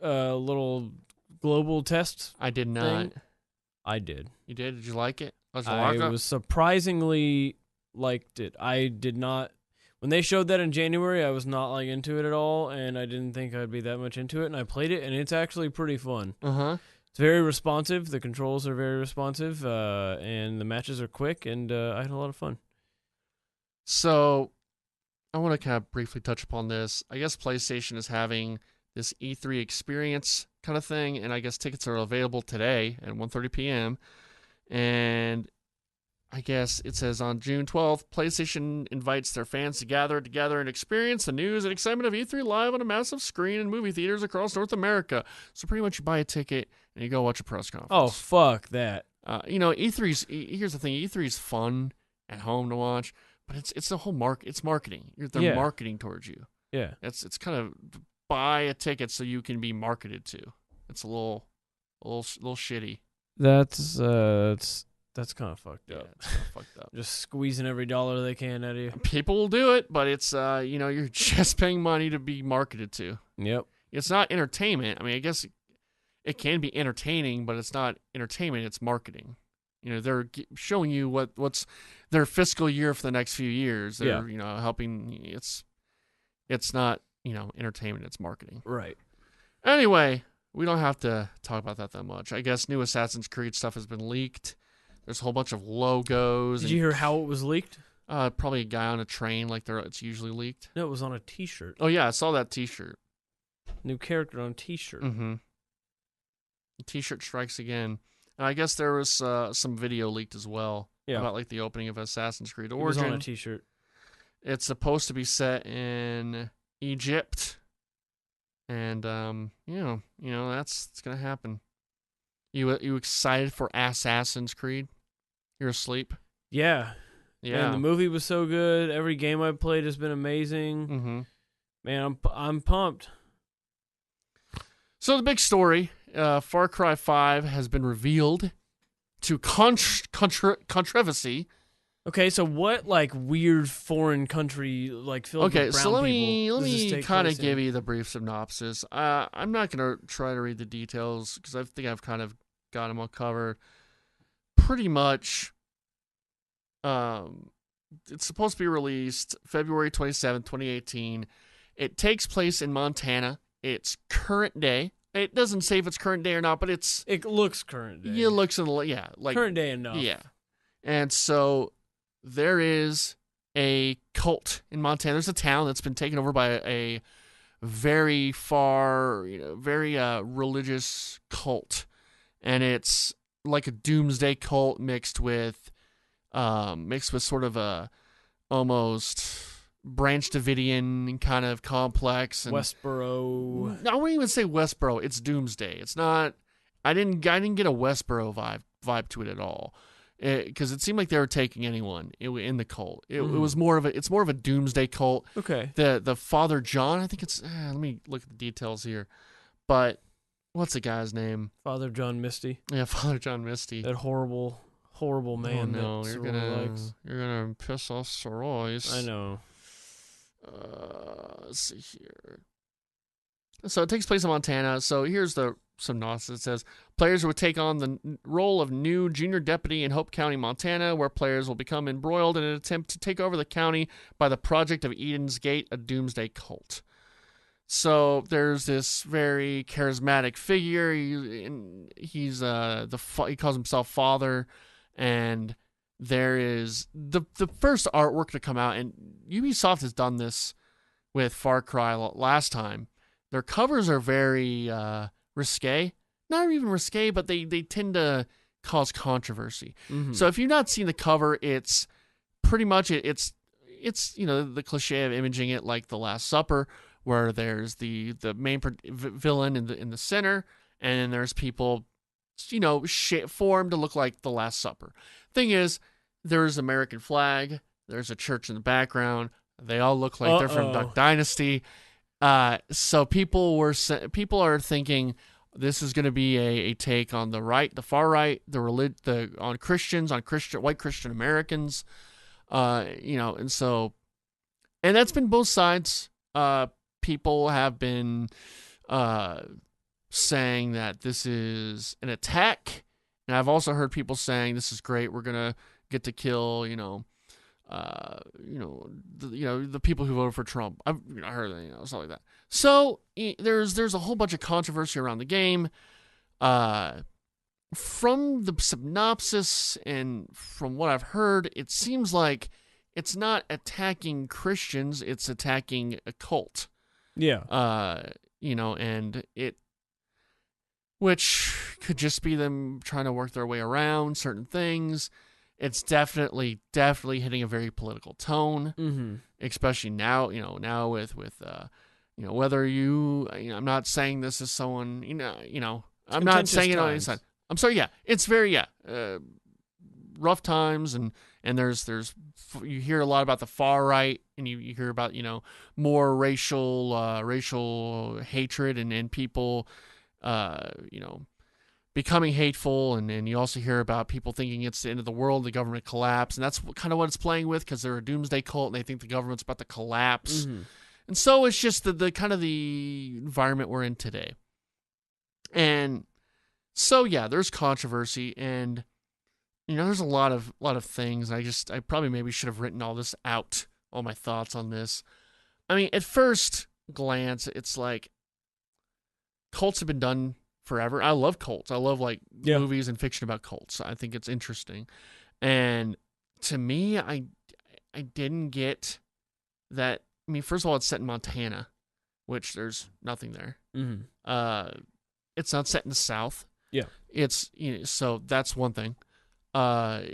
little global test? I did not. I did. You did? Did you like it? I was surprisingly liked it. I did not. When they showed that in January, I was not like into it at all, and I didn't think I'd be that much into it. And I played it, and it's actually pretty fun. It's very responsive. The controls are very responsive, and the matches are quick, and I had a lot of fun. So, I want to kind of briefly touch upon this. I guess PlayStation is having this E3 experience kind of thing, and I guess tickets are available today at 1:30 p.m. And I guess it says on June 12th, PlayStation invites their fans to gather together and experience the news and excitement of E3 live on a massive screen in movie theaters across North America. So pretty much you buy a ticket and you go watch a press conference. Oh, fuck that. E3's, here's the thing, E3's fun at home to watch, but it's the whole it's marketing. They're marketing towards you. Yeah. It's kind of buy a ticket so you can be marketed to. It's a little shitty. That's kind of fucked up. It's kind of fucked up. Just squeezing every dollar they can out of you. People will do it, but it's you're just paying money to be marketed to. Yep. It's not entertainment. I mean, I guess it can be entertaining, but it's not entertainment. It's marketing. They're showing you what's their fiscal year for the next few years. They're helping. It's not entertainment. It's marketing. Right. Anyway, we don't have to talk about that much. I guess new Assassin's Creed stuff has been leaked. There's a whole bunch of logos. Did you hear how it was leaked? Probably a guy on a train, like it's usually leaked. No, it was on a T-shirt. Oh yeah, I saw that T-shirt. New character on T-shirt. Mm-hmm. The T-shirt strikes again. And I guess there was some video leaked as well about like the opening of Assassin's Creed Origin. It was on a T-shirt. It's supposed to be set in Egypt, and that's gonna happen. You excited for Assassin's Creed? You're asleep. Yeah. Man, the movie was so good. Every game I've played has been amazing. Mm-hmm. Man, I'm pumped. So the big story, Far Cry 5 has been revealed to controversy. Okay, so what like weird foreign country like filled with brown people? Okay, so let me kind of give you the brief synopsis. I'm not gonna try to read the details because I think I've kind of got them all covered. Pretty much, it's supposed to be released February 27th, 2018. It takes place in Montana. It's current day. It doesn't say if it's current day or not, but it looks current day. Yeah, it looks like current day enough. Yeah, and so there is a cult in Montana. There's a town that's been taken over by a very religious cult, and it's like a doomsday cult mixed with sort of a almost Branch Davidian kind of complex. And Westboro. I wouldn't even say Westboro. It's doomsday. It's not. I didn't get a Westboro vibe to it at all. Because it seemed like they were taking anyone in the cult. It was more of a doomsday cult. Okay. The Father John, I think it's. Let me look at the details here. But what's the guy's name? Father John Misty. Yeah, Father John Misty. That horrible man. Oh no, that you're gonna piss off Sorois. I know. Let's see here. So it takes place in Montana. So here's the synopsis. It says, players will take on the role of new junior deputy in Hope County, Montana, where players will become embroiled in an attempt to take over the county by the Project of Eden's Gate, a doomsday cult. So there's this very charismatic figure. He calls himself Father, and there is the first artwork to come out, and Ubisoft has done this with Far Cry last time. Their covers are very risque. Not even risque, but they tend to cause controversy. Mm-hmm. So if you've not seen the cover, it's pretty much it's the cliche of imaging it like The Last Supper, where there's the main villain in the center, and then there's people formed to look like The Last Supper. Thing is, there's an American flag, there's a church in the background, they all look like they're from Duck Dynasty. So people are thinking, this is going to be a take on the right, the far right, on Christians, on white Christian Americans, and so, and that's been both sides. People have been saying that this is an attack, and I've also heard people saying this is great. We're gonna get to kill, the people who voted for Trump. I've heard something like that. So there's a whole bunch of controversy around the game. From the synopsis and from what I've heard, it seems like it's not attacking Christians; it's attacking a cult. Yeah. And which could just be them trying to work their way around certain things. It's definitely hitting a very political tone, especially now. Now with whether I'm not saying this as someone. I'm not saying it on any side. I'm sorry. Yeah, it's very rough times, and there's you hear a lot about the far right, and you hear about more racial hatred and people becoming hateful, and you also hear about people thinking it's the end of the world, the government collapse, and that's kind of what it's playing with, because they're a doomsday cult and they think the government's about to collapse. And so it's just the kind of the environment we're in today. And so there's controversy, and there's a lot of things. I probably maybe should have written all this out, all my thoughts on this. I mean, at first glance, it's like cults have been done forever. I love cults. I love movies and fiction about cults. I think it's interesting. And to me, I didn't get that. I mean, first of all, it's set in Montana, which there's nothing there. It's not set in the South. Yeah. It's so that's one thing. I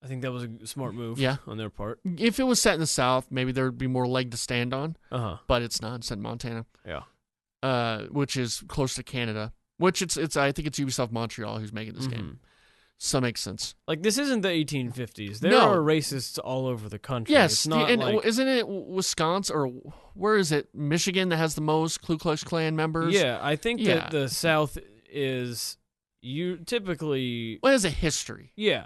think that was a smart move. On their part. If it was set in the South, maybe there would be more leg to stand on. But it's not. It's set in Montana. Yeah. Which is close to Canada. Which I think it's Ubisoft Montreal who's making this game. So that makes sense. Like, this isn't the 1850s. There are racists all over the country. Yes, it's not isn't it Wisconsin, or where is it? Michigan that has the most Ku Klux Klan members? Yeah, I think that the South is typically... Well, it has a history. Yeah,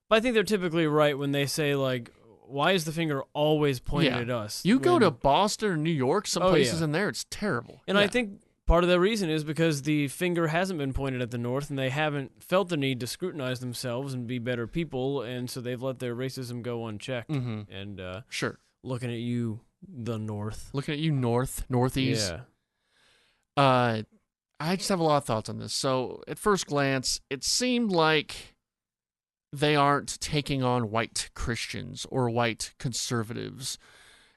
but I think they're typically right when they say, why is the finger always pointed at us? You go to Boston or New York, some places in there, it's terrible. And I think part of the reason is because the finger hasn't been pointed at the North, and they haven't felt the need to scrutinize themselves and be better people, and so they've let their racism go unchecked. And sure, looking at you, the North. Looking at you, Northeast. Yeah. I just have a lot of thoughts on this. So, at first glance, it seemed like they aren't taking on white Christians or white conservatives.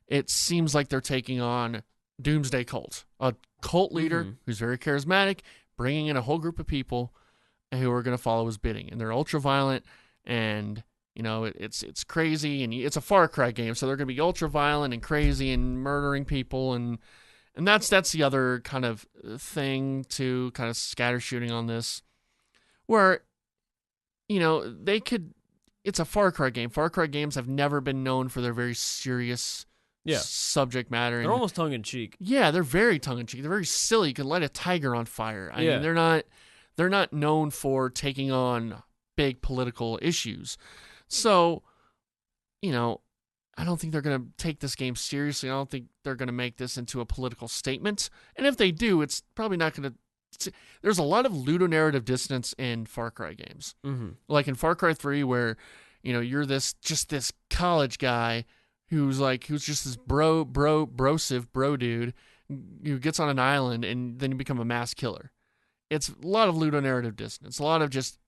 It seems like they're taking on doomsday cult, a cult leader who's very charismatic, bringing in a whole group of people who are going to follow his bidding, and they're ultra violent, and it's crazy, and it's a Far Cry game, so they're going to be ultra violent and crazy and murdering people, and that's the other kind of thing to kind of scatter shooting on this, where it's a Far Cry game. Far Cry games have never been known for their very serious subject matter. They're almost tongue-in-cheek. Yeah, they're very tongue-in-cheek. They're very silly. You can light a tiger on fire. I mean, they're not known for taking on big political issues. So, I don't think they're going to take this game seriously. I don't think they're going to make this into a political statement. And if they do, it's probably not going to... There's a lot of ludonarrative dissonance in Far Cry games. Like in Far Cry 3, where, you're this college guy who's just this bro dude who gets on an island, and then you become a mass killer. It's a lot of ludonarrative dissonance. A lot of just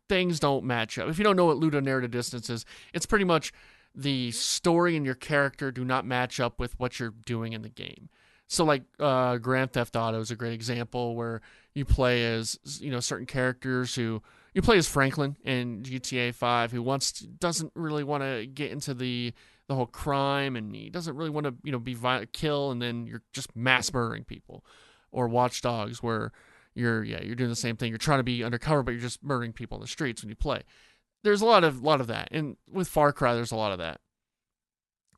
things don't match up. If you don't know what ludonarrative dissonance is, it's pretty much the story and your character do not match up with what you're doing in the game. So Grand Theft Auto is a great example, where you play as certain characters who you play as Franklin in GTA 5, who doesn't really want to get into the whole crime, and he doesn't really want to be violent, kill, and then you're just mass murdering people. Or Watch Dogs, where you're doing the same thing. You're trying to be undercover, but you're just murdering people in the streets when you play. There's a lot of that, and with Far Cry, there's a lot of that,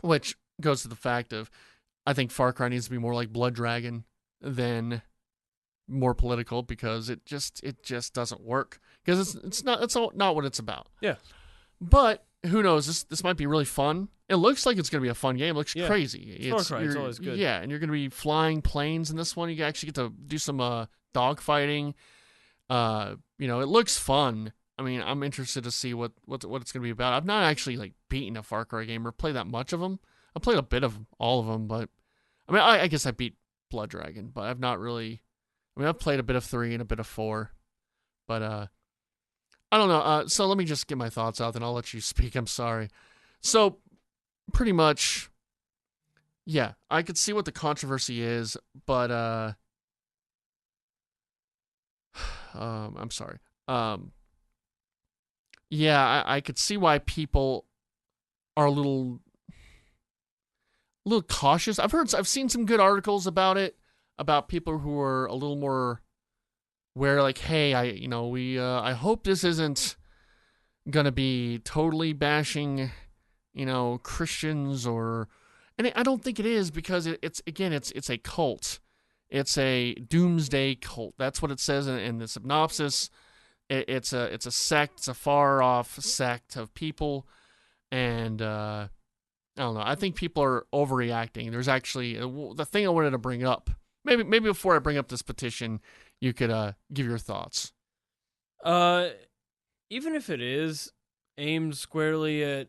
which goes to the fact of, I think Far Cry needs to be more like Blood Dragon than more political because it just doesn't work because it's not what it's about. Yeah. But who knows? This might be really fun. It looks like it's going to be a fun game. It looks crazy. Far Cry, it's always good. Yeah, and you're going to be flying planes in this one. You actually get to do some dog fighting. It looks fun. I mean, I'm interested to see what it's going to be about. I've not actually like beaten a Far Cry game or played that much of them. I played a bit of all of them, but I mean, I guess I beat Blood Dragon, but I've not really. I mean, I've played a bit of 3 and a bit of 4, but I don't know. So let me just get my thoughts out, then I'll let you speak. I'm sorry. So pretty much, yeah, I could see what the controversy is, but I'm sorry. Yeah, I could see why people are a little cautious. I've seen some good articles about it, about people who are a little more where like, hey, I hope this isn't gonna be totally bashing, Christians and I don't think it is because it's a cult. It's a doomsday cult. That's what it says in the synopsis. It's a sect. It's a far off sect of people, and I don't know. I think people are overreacting. There's actually the thing I wanted to bring up. Maybe before I bring up this petition, you could give your thoughts. Even if it is aimed squarely at,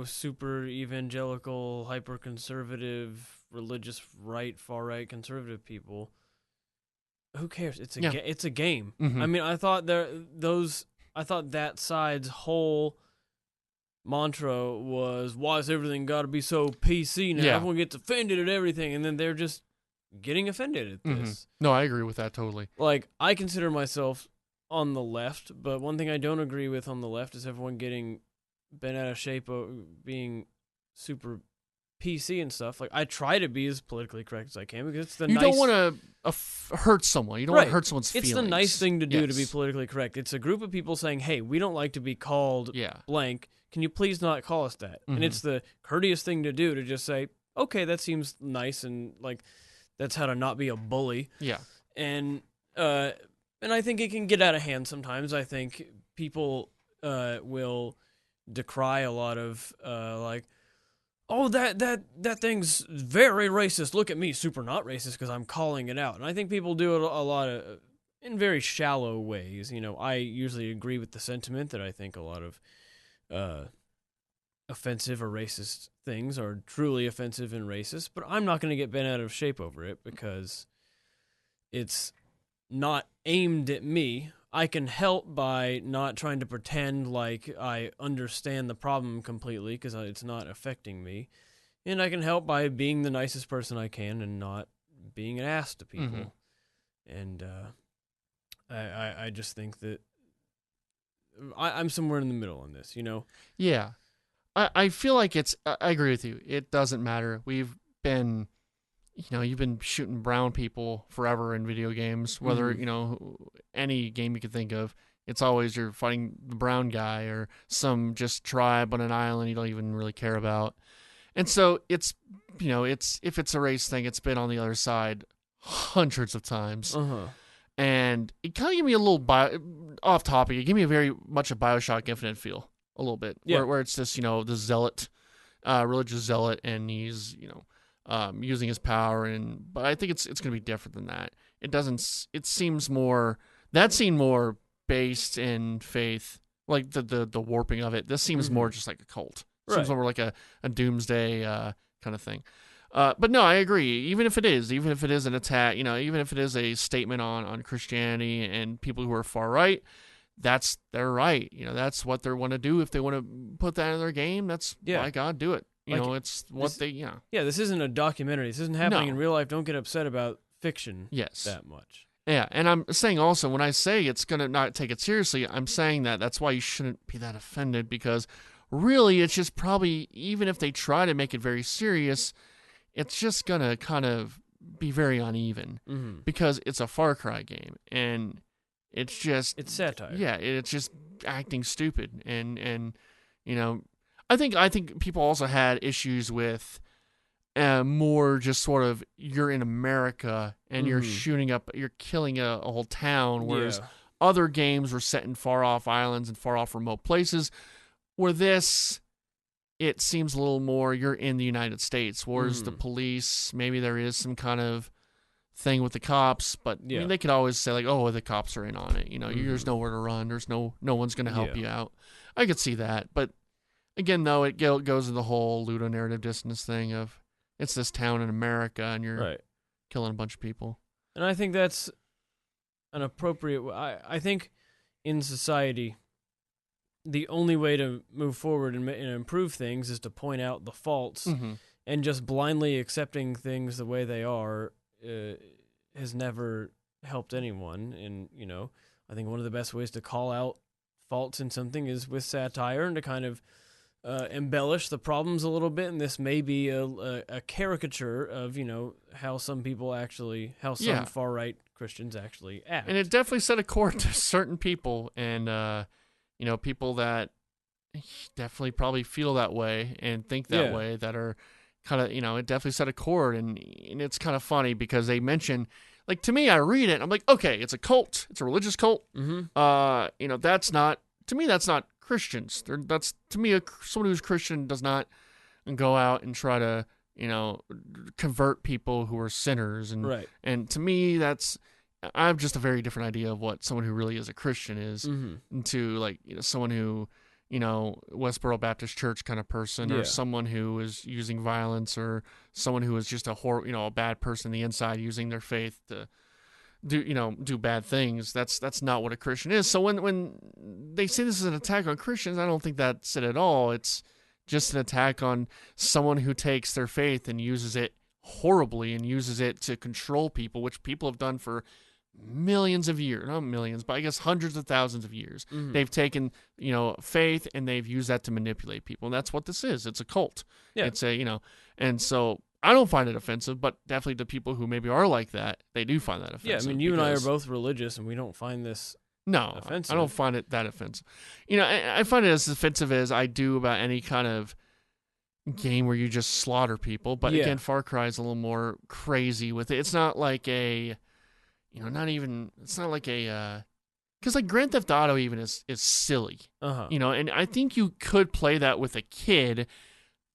super evangelical, hyper conservative, religious right, far right conservative people, who cares? It's a game. Mm-hmm. I mean, I thought that side's whole mantra was, why is everything got to be so PC now? Yeah. Everyone gets offended at everything, and then they're just getting offended at this. Mm-hmm. No, I agree with that totally. Like, I consider myself on the left, but one thing I don't agree with on the left is everyone getting bent out of shape of being super PC and stuff. Like, I try to be as politically correct as I can because it's you don't want to hurt someone. You don't want to hurt someone's feelings. It's the nice thing to do to be politically correct. It's a group of people saying, hey, we don't like to be called blank. Can you please not call us that? Mm-hmm. And it's the courteous thing to do to just say, okay, that seems nice, and like that's how to not be a bully. Yeah. And I think it can get out of hand sometimes. I think people will decry a lot of like, oh, that thing's very racist. Look at me, super not racist because I'm calling it out. And I think people do it a lot of in very shallow ways. I usually agree with the sentiment that I think a lot of offensive or racist things are truly offensive and racist, but I'm not going to get bent out of shape over it because it's not aimed at me. I can help by not trying to pretend like I understand the problem completely because it's not affecting me. And I can help by being the nicest person I can and not being an ass to people. Mm-hmm. And I just think that I'm somewhere in the middle on this, Yeah. I feel like I agree with you. It doesn't matter. We've been, you've been shooting brown people forever in video games, whether, any game you could think of. It's always you're fighting the brown guy or some just tribe on an island you don't even really care about. And so it's, if it's a race thing, it's been on the other side hundreds of times. Uh-huh. And it kind of gave me a little off topic. It gave me a very much a BioShock Infinite feel, a little bit, where it's this, the zealot, religious zealot, and he's, using his power. But I think it's going to be different than that. It seems more based in faith, like the warping of it. This seems more just like a cult. It seems more like a doomsday kind of thing. But no, I agree. Even if it is an attack, even if it is a statement on Christianity and people who are far right, that's their right. That's what they want to do. If they want to put that in their game, that's by God, do it. It's what Yeah, this isn't a documentary. This isn't happening in real life. Don't get upset about fiction that much. Yeah, and I'm saying also, when I say it's going to not take it seriously, I'm saying that's why you shouldn't be that offended, because really it's just probably, even if they try to make it very serious, it's just going to kind of be very uneven because it's a Far Cry game, and it's satire. Yeah, it's just acting stupid, and I think people also had issues with, more just sort of you're in America and you're killing a whole town, whereas other games were set in far off islands and far off remote places, where this, it seems a little more you're in the United States, whereas the police, maybe there is some kind of thing with the cops, but I mean, they could always say like, oh, the cops are in on it, there's nowhere to run, there's no one's going to help you out. I could see that, but again, though, it goes to the whole ludonarrative dissonance thing of it's this town in America and you're killing a bunch of people. And I think that's an appropriate... I think in society, the only way to move forward and improve things is to point out the faults, and just blindly accepting things the way they are has never helped anyone. And, I think one of the best ways to call out faults in something is with satire and to kind of embellish the problems a little bit, and this may be a caricature of how some people actually, how some far right Christians actually act. And it definitely set a chord to certain people, and people that definitely probably feel that way and think that way, that are kind of it definitely set a chord, and it's kind of funny because they mention, like, to me, I read it, I'm like, okay, it's a cult, it's a religious cult. That's not, to me, that's not Christians. That's, to me, someone who's Christian does not go out and try to, convert people who are sinners. And to me, I have just a very different idea of what someone who really is a Christian is, to like, someone who, Westboro Baptist Church kind of person, or someone who is using violence, or someone who is just a bad person on the inside using their faith to do bad things. That's not what a Christian is. So when they say this is an attack on Christians, I don't think that's it at all. It's just an attack on someone who takes their faith and uses it horribly and uses it to control people, which people have done for millions of years. Not millions, but I guess hundreds of thousands of years. They've taken, faith, and they've used that to manipulate people. And that's what this is. It's a cult. Yeah. It's and so I don't find it offensive, but definitely to people who maybe are like that, they do find that offensive. Yeah, I mean, you and I are both religious, and we don't find this offensive. I don't find it that offensive. I find it as offensive as I do about any kind of game where you just slaughter people. But again, Far Cry is a little more crazy with it. It's not like it's not like a... Because like Grand Theft Auto even is silly. And I think you could play that with a kid,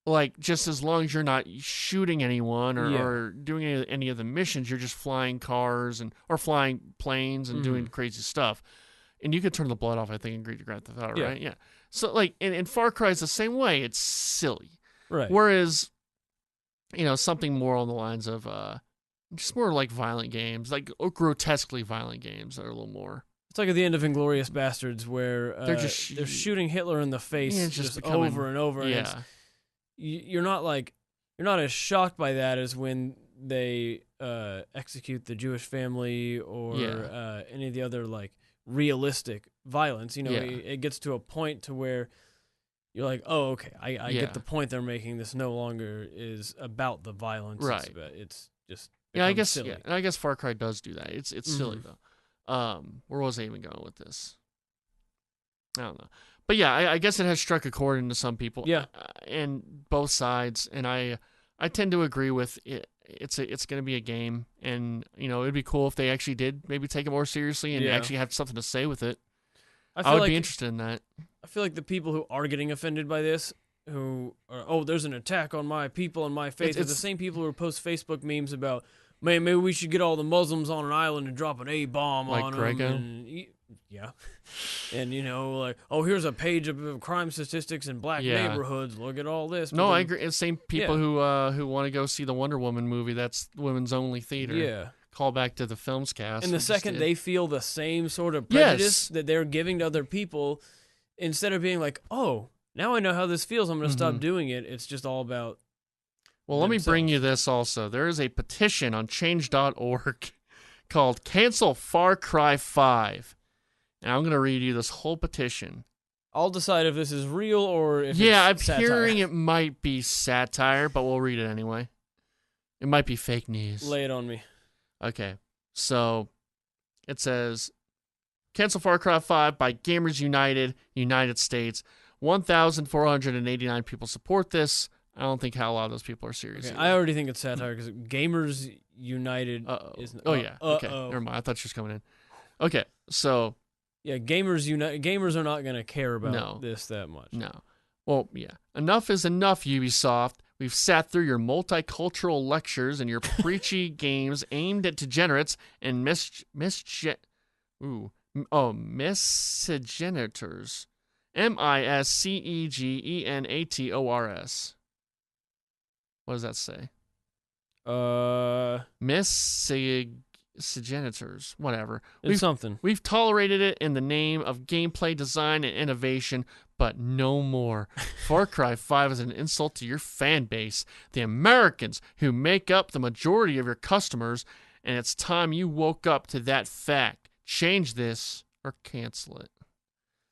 like, just as long as you're not shooting anyone or doing any of the missions, you're just flying cars or flying planes and doing crazy stuff. And you could turn the blood off, I think, in Grand Theft Auto, right? Yeah. So, like, and Far Cry is the same way. It's silly. Right. Whereas, something more on the lines of just more like violent games, like grotesquely violent games that are a little more... It's like at the end of Inglourious Basterds, where they're shooting Hitler in the face just over and over. And you're not as shocked by that as when they execute the Jewish family or any of the other like realistic violence. It gets to a point to where you're like, oh, okay, I get the point they're making. This no longer is about the violence. Right. It's just I guess silly. Yeah, and I guess Far Cry does do that. It's silly though. Where was I even going with this? I don't know. But yeah, I guess it has struck a chord into some people. Yeah. And both sides. And I tend to agree with it. It's going to be a game. And, it'd be cool if they actually did maybe take it more seriously and actually have something to say with it. I would be interested in that. I feel like the people who are getting offended by this, who are, there's an attack on my people and my faith, it's the same people who post Facebook memes about, man, maybe we should get all the Muslims on an island and drop an A-bomb on them. Yeah. And, like, oh, here's a page of crime statistics in black neighborhoods. Look at all this. No, I agree. It's the same people who want to go see the Wonder Woman movie. That's women's only theater. Yeah. Call back to the films cast. And the second they feel the same sort of prejudice that they're giving to other people, instead of being like, oh, now I know how this feels, I'm going to stop doing it, it's just all about Well, let me bring you this also. There is a petition on change.org called Cancel Far Cry 5. And I'm going to read you this whole petition. I'll decide if this is real or if I'm satire. hearing it might be satire, but we'll read it anyway. It might be fake news. Lay it on me. Okay. So it says, Cancel Far Cry 5 by Gamers United, United States. 1,489 people support this. I don't think how a lot of those people are serious. Okay, I already think it's satire because Gamers United is. Okay, never mind. I thought she was coming in. Okay, so yeah, Gamers are not gonna care about this that much. No. Well, yeah. Enough is enough, Ubisoft. We've sat through your multicultural lectures and your preachy games aimed at degenerates and miscegenators. Miscegenators. What does that say? Miscegenators. Whatever. It's something. We've tolerated it in the name of gameplay design and innovation, but no more. Far Cry 5 is an insult to your fan base, the Americans who make up the majority of your customers, and it's time you woke up to that fact. Change this or cancel it.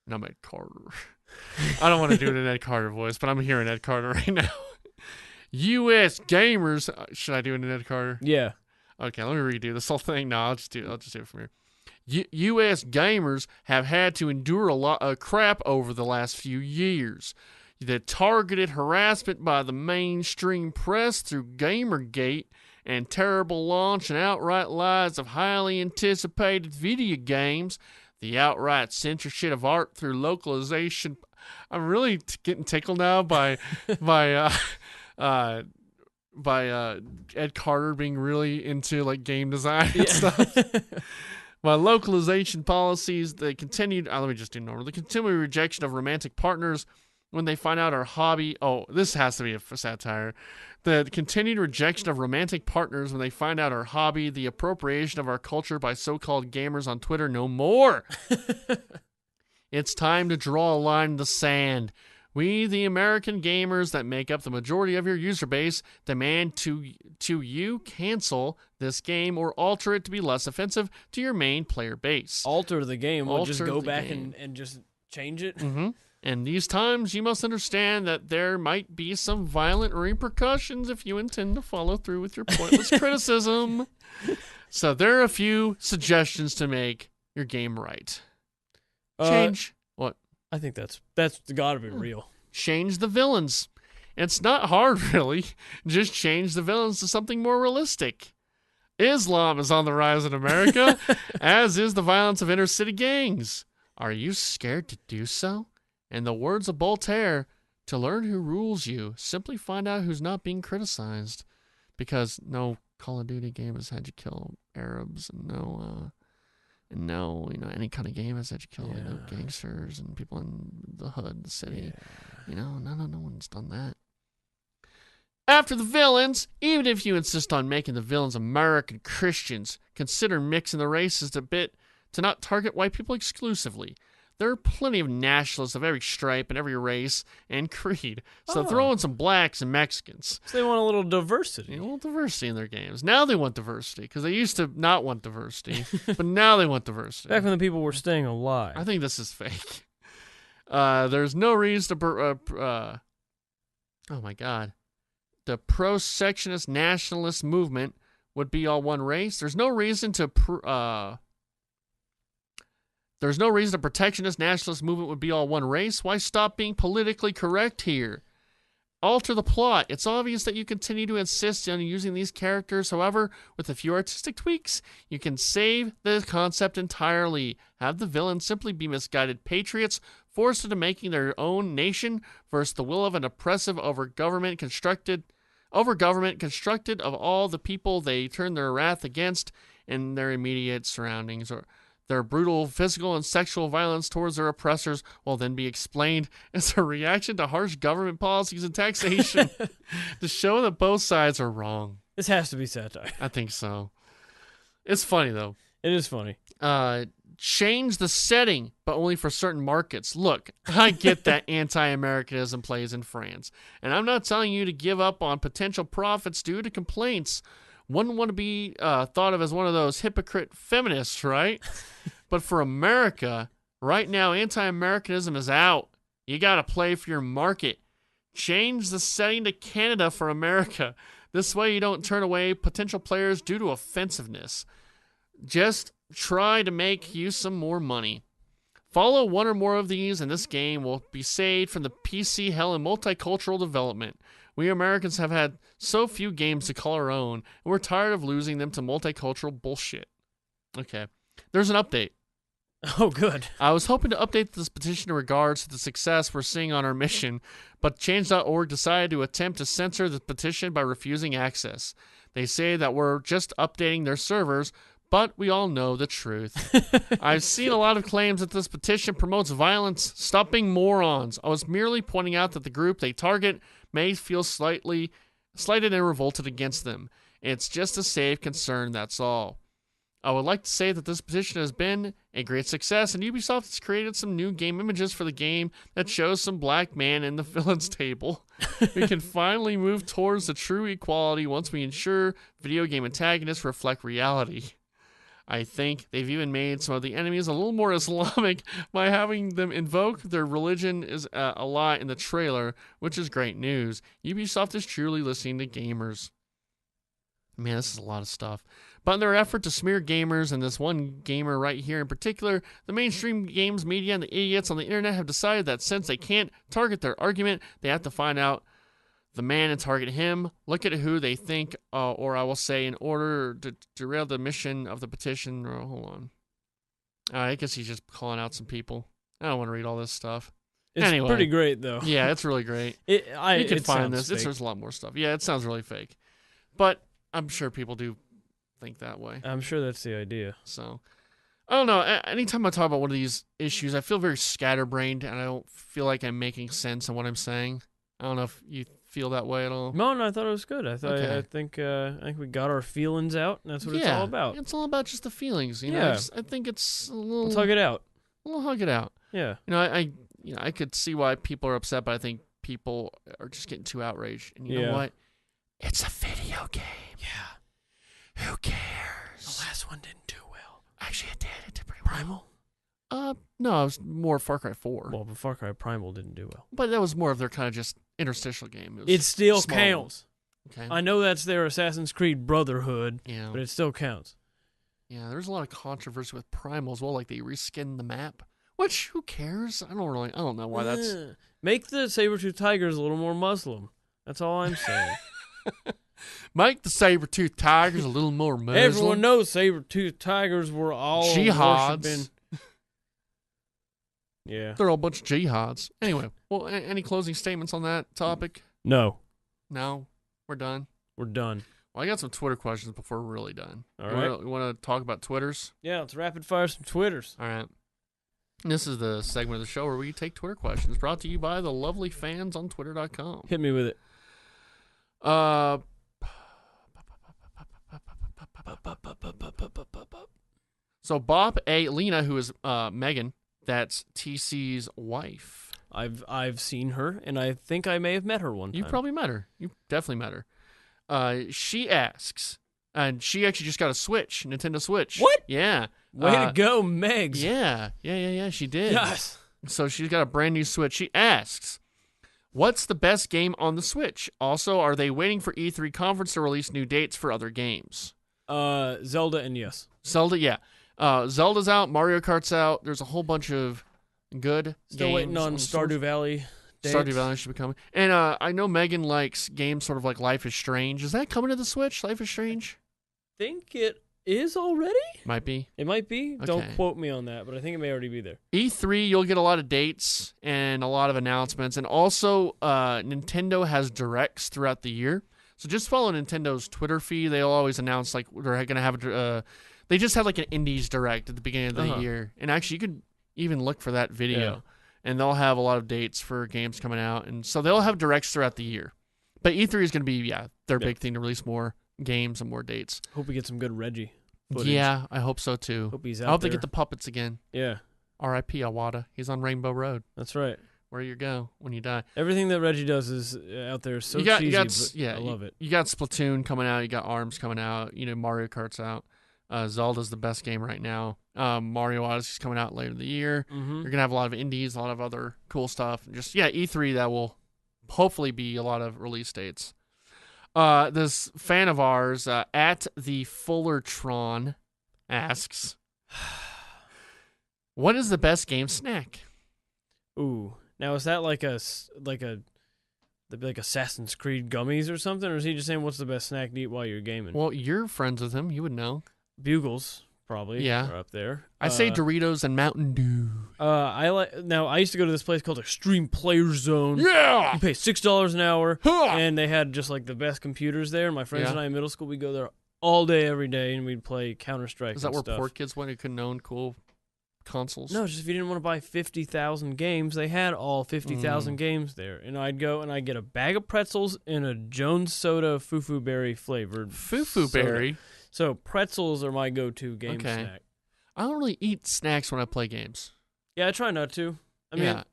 And I'm Ed Carter. I don't want to do it in Ed Carter voice, but I'm hearing Ed Carter right now. U.S. gamers. Should I do it in Ed Carter? Yeah. Okay, let me redo this whole thing. No, I'll just do it from here. U.S. gamers have had to endure a lot of crap over the last few years. The targeted harassment by the mainstream press through Gamergate and terrible launch and outright lies of highly anticipated video games, the outright censorship of art through localization. I'm really getting tickled now by Ed Carter being really into like game design and stuff. By localization policies, the continued the continuing rejection of romantic partners when they find out our hobby. Oh, this has to be a satire. The continued rejection of romantic partners when they find out our hobby, the appropriation of our culture by so-called gamers on Twitter. No more. It's time to draw a line in the sand. We, the American gamers that make up the majority of your user base, demand to you cancel this game or alter it to be less offensive to your main player base. Alter the game. We'll just go back and just change it. Mm-hmm. And these times, you must understand that there might be some violent repercussions if you intend to follow through with your pointless criticism. So there are a few suggestions to make your game right. Change what? I think that's got to be real. Change the villains. It's not hard, really. Just change the villains to something more realistic. Islam is on the rise in America, as is the violence of inner-city gangs. Are you scared to do so? In the words of Voltaire, to learn who rules you, simply find out who's not being criticized. Because no Call of Duty game has had you kill Arabs, and no, any kind of game has had you kill gangsters and people in the hood, the city. Yeah. No one's done that. After the villains, even if you insist on making the villains American Christians, consider mixing the races a bit to not target white people exclusively. There are plenty of nationalists of every stripe and every race and creed. So throw in some blacks and Mexicans. So they want a little diversity. A little diversity in their games. Now they want diversity because they used to not want diversity, but now they want diversity. Back when the people were staying alive. I think this is fake. There's no reason to... oh my God. The pro-sectionist nationalist movement would be all one race. There's no reason to... There's no reason a protectionist nationalist movement would be all one race. Why stop being politically correct here? Alter the plot. It's obvious that you continue to insist on using these characters. However, with a few artistic tweaks, you can save the concept entirely. Have the villains simply be misguided patriots forced into making their own nation versus the will of an oppressive government constructed of all the people they turn their wrath against in their immediate surroundings, or their brutal physical and sexual violence towards their oppressors will then be explained as a reaction to harsh government policies and taxation to show that both sides are wrong. This has to be satire. I think so. It's funny, though. It is funny. Change the setting, but only for certain markets. Look, I get that anti-Americanism plays in France, and I'm not telling you to give up on potential profits due to complaints. Wouldn't want to be thought of as one of those hypocrite feminists, right? But for America, right now, anti-Americanism is out. You got to play for your market. Change the setting to Canada for America. This way you don't turn away potential players due to offensiveness. Just try to make you some more money. Follow one or more of these, and this game will be saved from the PC hell and multicultural development. We Americans have had so few games to call our own, and we're tired of losing them to multicultural bullshit. Okay. There's an update. Oh, good. I was hoping to update this petition in regards to the success we're seeing on our mission, but Change.org decided to attempt to censor the petition by refusing access. They say that we're just updating their servers, but we all know the truth. I've seen a lot of claims that this petition promotes violence. Stop being morons. I was merely pointing out that the group they target may feel slighted and revolted against them. It's just a safe concern, that's all. I would like to say that this petition has been a great success, and Ubisoft has created some new game images for the game that shows some black man in the villains table. We can finally move towards the true equality once we ensure video game antagonists reflect reality. I think they've even made some of the enemies a little more Islamic by having them invoke their religion is a lie in the trailer, which is great news. Ubisoft is truly listening to gamers. Man, this is a lot of stuff. But in their effort to smear gamers, and this one gamer right here in particular, the mainstream games media and the idiots on the internet have decided that since they can't target their argument, they have to find out the man and target him, look at who they think, or I will say, in order to derail the mission of the petition. Oh, hold on. I guess he's just calling out some people. I don't want to read all this stuff. It's anyway, pretty great, though. Yeah, it's really great. You can find this. There's a lot more stuff. Yeah, it sounds really fake. But I'm sure people do think that way. I'm sure that's the idea. So, I don't know. Anytime I talk about one of these issues, I feel very scatterbrained, and I don't feel like I'm making sense of what I'm saying. I don't know if you feel that way at all. No, I thought it was good. I think we got our feelings out, and that's what it's all about. It's all about just the feelings. You know, I think it's a little. Let's hug it out. We'll hug it out. Yeah. I could see why people are upset, but I think people are just getting too outraged. And you know what? It's a video game. Yeah. Who cares? The last one didn't do well. Actually, it did. It did pretty Primal? well. No, it was more Far Cry 4. Well, but Far Cry Primal didn't do well. But that was more of their kind of just interstitial game. It still small. counts. Okay. I know that's their Assassin's Creed Brotherhood, but it still counts. Yeah, there's a lot of controversy with Primal as well. Like they reskinned the map, which who cares? I don't know why that's. Make the saber-toothed tigers a little more Muslim. That's all I'm saying. Make the saber-toothed tigers a little more Muslim. Everyone knows saber-toothed tigers were all jihads. worshiping. Yeah. They're all a bunch of jihads. Anyway, well, any closing statements on that topic? No. No? We're done? We're done. Well, I got some Twitter questions before we're really done. All right. You want to talk about Twitters? Yeah, let's rapid fire some Twitters. All right. This is the segment of the show where we take Twitter questions, brought to you by the lovely fans on Twitter.com. Hit me with it. So Bob A. Lena, who is Megan, that's TC's wife. I've seen her, and I think I may have met her one time. You probably met her. You definitely met her. She asks, and she actually just got a Switch, Nintendo Switch. What? Yeah. Way to go, Megs. Yeah, she did. Yes. So she's got a brand new Switch. She asks, what's the best game on the Switch? Also, are they waiting for E3 conference to release new dates for other games? Zelda and yes. Zelda, yeah. Zelda's out. Mario Kart's out. There's a whole bunch of good Still games. waiting on Stardew Valley. Stardew Valley should be coming. And I know Megan likes games sort of like Life is Strange. Is that coming to the Switch, Life is Strange? I think it is already? Might be. It might be. Okay. Don't quote me on that, but I think it may already be there. E3, you'll get a lot of dates and a lot of announcements. And also, Nintendo has directs throughout the year. So just follow Nintendo's Twitter feed. They'll always announce, like, they're going to have they just had, like, an Indies Direct at the beginning of the year. And actually, you could even look for that video. Yeah. And they'll have a lot of dates for games coming out. And so they'll have directs throughout the year. But E3 is going to be, their big thing to release more games and more dates. Hope we get some good Reggie footage. Yeah, I hope so too. Hope he's out I hope there. they get the puppets again. Yeah. R.I.P. Awada. He's on Rainbow Road. That's right. Where you go when you die. Everything that Reggie does is out there so cheesy, but I love it. You got Splatoon coming out. You got ARMS coming out. Mario Kart's out. Zelda's the best game right now. Mario Odyssey's coming out later in the year. Mm-hmm. You're going to have a lot of indies, a lot of other cool stuff. Just, E3, that will hopefully be a lot of release dates. This fan of ours, at the Fullertron, asks, what is the best game snack? Ooh. Now, is that like the They'd be like Assassin's Creed gummies or something, or is he just saying what's the best snack to eat while you're gaming? Well, you're friends with him. You would know. Bugles, probably. Yeah. Are up there. I say Doritos and Mountain Dew. I used to go to this place called Extreme Player Zone. Yeah! You pay $6 an hour, Huh! and they had just like the best computers there. My friends Yeah. and I in middle school, we'd go there all day, every day, and we'd play Counter-Strike. Is that and where stuff. poor kids went who couldn't own cool consoles? No, just if you didn't want to buy 50,000 games, they had all 50,000 games there. And I'd go and I'd get a bag of pretzels and a Jones Soda Fufu Berry flavored Fufu soda. Berry? So pretzels are my go-to game snack. I don't really eat snacks when I play games. Yeah, I try not to. I mean, yeah.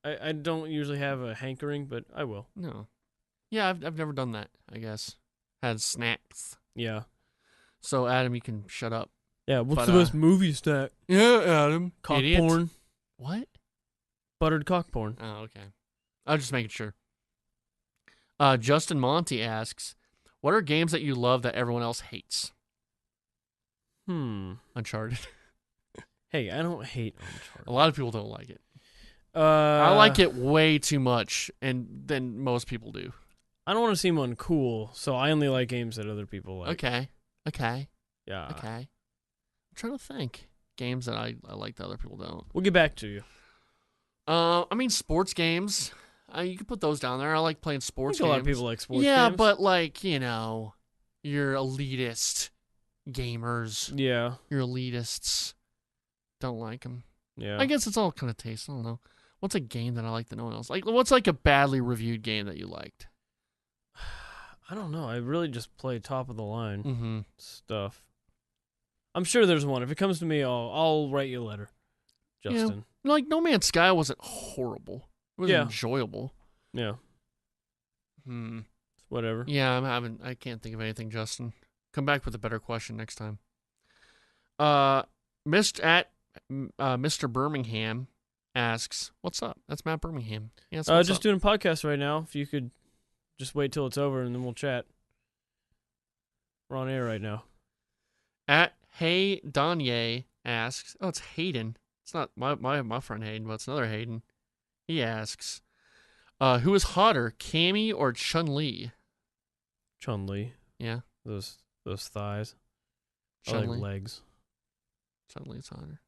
I don't usually have a hankering, but I will. No. Yeah, I've never done that, I guess. Had snacks. Yeah. So, Adam, you can shut up. Yeah, what's But, the best movie snack? Yeah, Adam. Cock Idiot. porn. What? Buttered cock porn. Oh, okay. I was just making sure. Justin Monty asks, what are games that you love that everyone else hates? Uncharted. Hey, I don't hate Uncharted. A lot of people don't like it. I like it way too much, and then most people do. I don't want to seem uncool, so I only like games that other people like. Okay. Yeah. Okay. I'm trying to think. Games that I like that other people don't. We'll get back to you. I mean, sports games. You can put those down there. I like playing sports games. A lot of people like sports games. Yeah, but like, your elitist gamers. Yeah. Your elitists don't like them. Yeah. I guess it's all kind of taste. I don't know. What's a game that I like that no one else like? What's like a badly reviewed game that you liked? I don't know. I really just play top of the line stuff. I'm sure there's one. If it comes to me, I'll write you a letter, Justin. Yeah. Like No Man's Sky wasn't horrible. It was enjoyable. Yeah. Whatever. Yeah, I can't think of anything, Justin. Come back with a better question next time. Mr. Birmingham asks, "What's up?" That's Matt Birmingham. Yeah, just doing a podcast right now. If you could just wait till it's over and then we'll chat. We're on air right now. At Hey Danye asks, "Oh, it's Hayden. It's not my friend Hayden, but it's another Hayden." He asks, "Who is hotter, Cammy or Chun-Li?" Chun-Li. Yeah, those thighs. Chun-Li. I like legs. Chun-Li's hotter.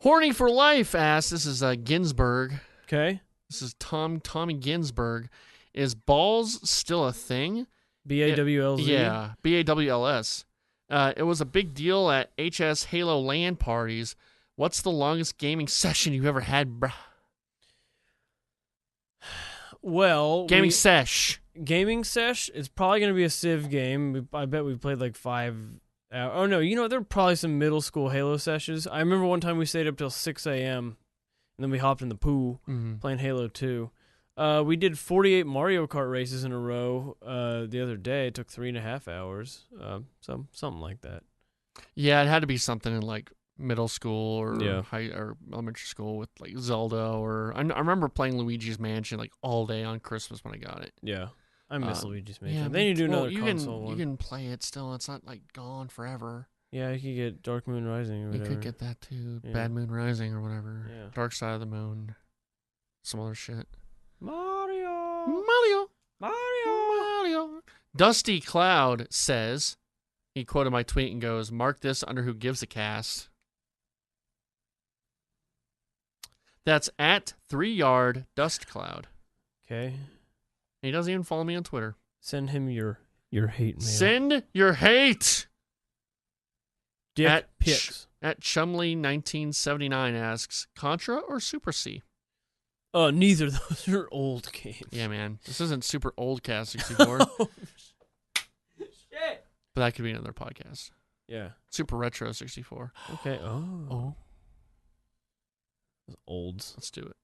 Horny for Life asks, this is Ginsburg. Okay. This is Tommy Ginsburg. Is balls still a thing? BAWLZ? Yeah, BAWLS. It was a big deal at HS Halo LAN parties. What's the longest gaming session you've ever had, bruh? Well, Gaming sesh. Gaming sesh is probably going to be a Civ game. I bet we played like 5 hours. Oh, no. There were probably some middle school Halo sessions. I remember one time we stayed up till 6 a.m. and then we hopped in the pool playing Halo 2. We did 48 Mario Kart races in a row the other day. It took 3.5 hours. Something like that. Yeah, it had to be something in like middle school or high or elementary school with like Zelda or I remember playing Luigi's Mansion like all day on Christmas when I got it. Yeah, I miss Luigi's Mansion. Yeah, then you do another you console one. You can play it still. It's not like gone forever. Yeah, you could get Dark Moon Rising or whatever. You could get that too. Yeah. Bad Moon Rising or whatever. Yeah. Dark Side of the Moon. Some other shit. Mario. Dusty Cloud says, he quoted my tweet and goes, "Mark this under Who Gives a Cast." That's at 3yard Dust Cloud. Okay. He doesn't even follow me on Twitter. Send him your hate mail. Send your hate. Dick pics. At Chumley1979 asks, Contra or Super C? Neither. Those are old games. Yeah, man. This isn't super old Cast 64. Oh, shit. But that could be another podcast. Yeah. Super Retro 64. Okay. Oh. Olds. Let's do it.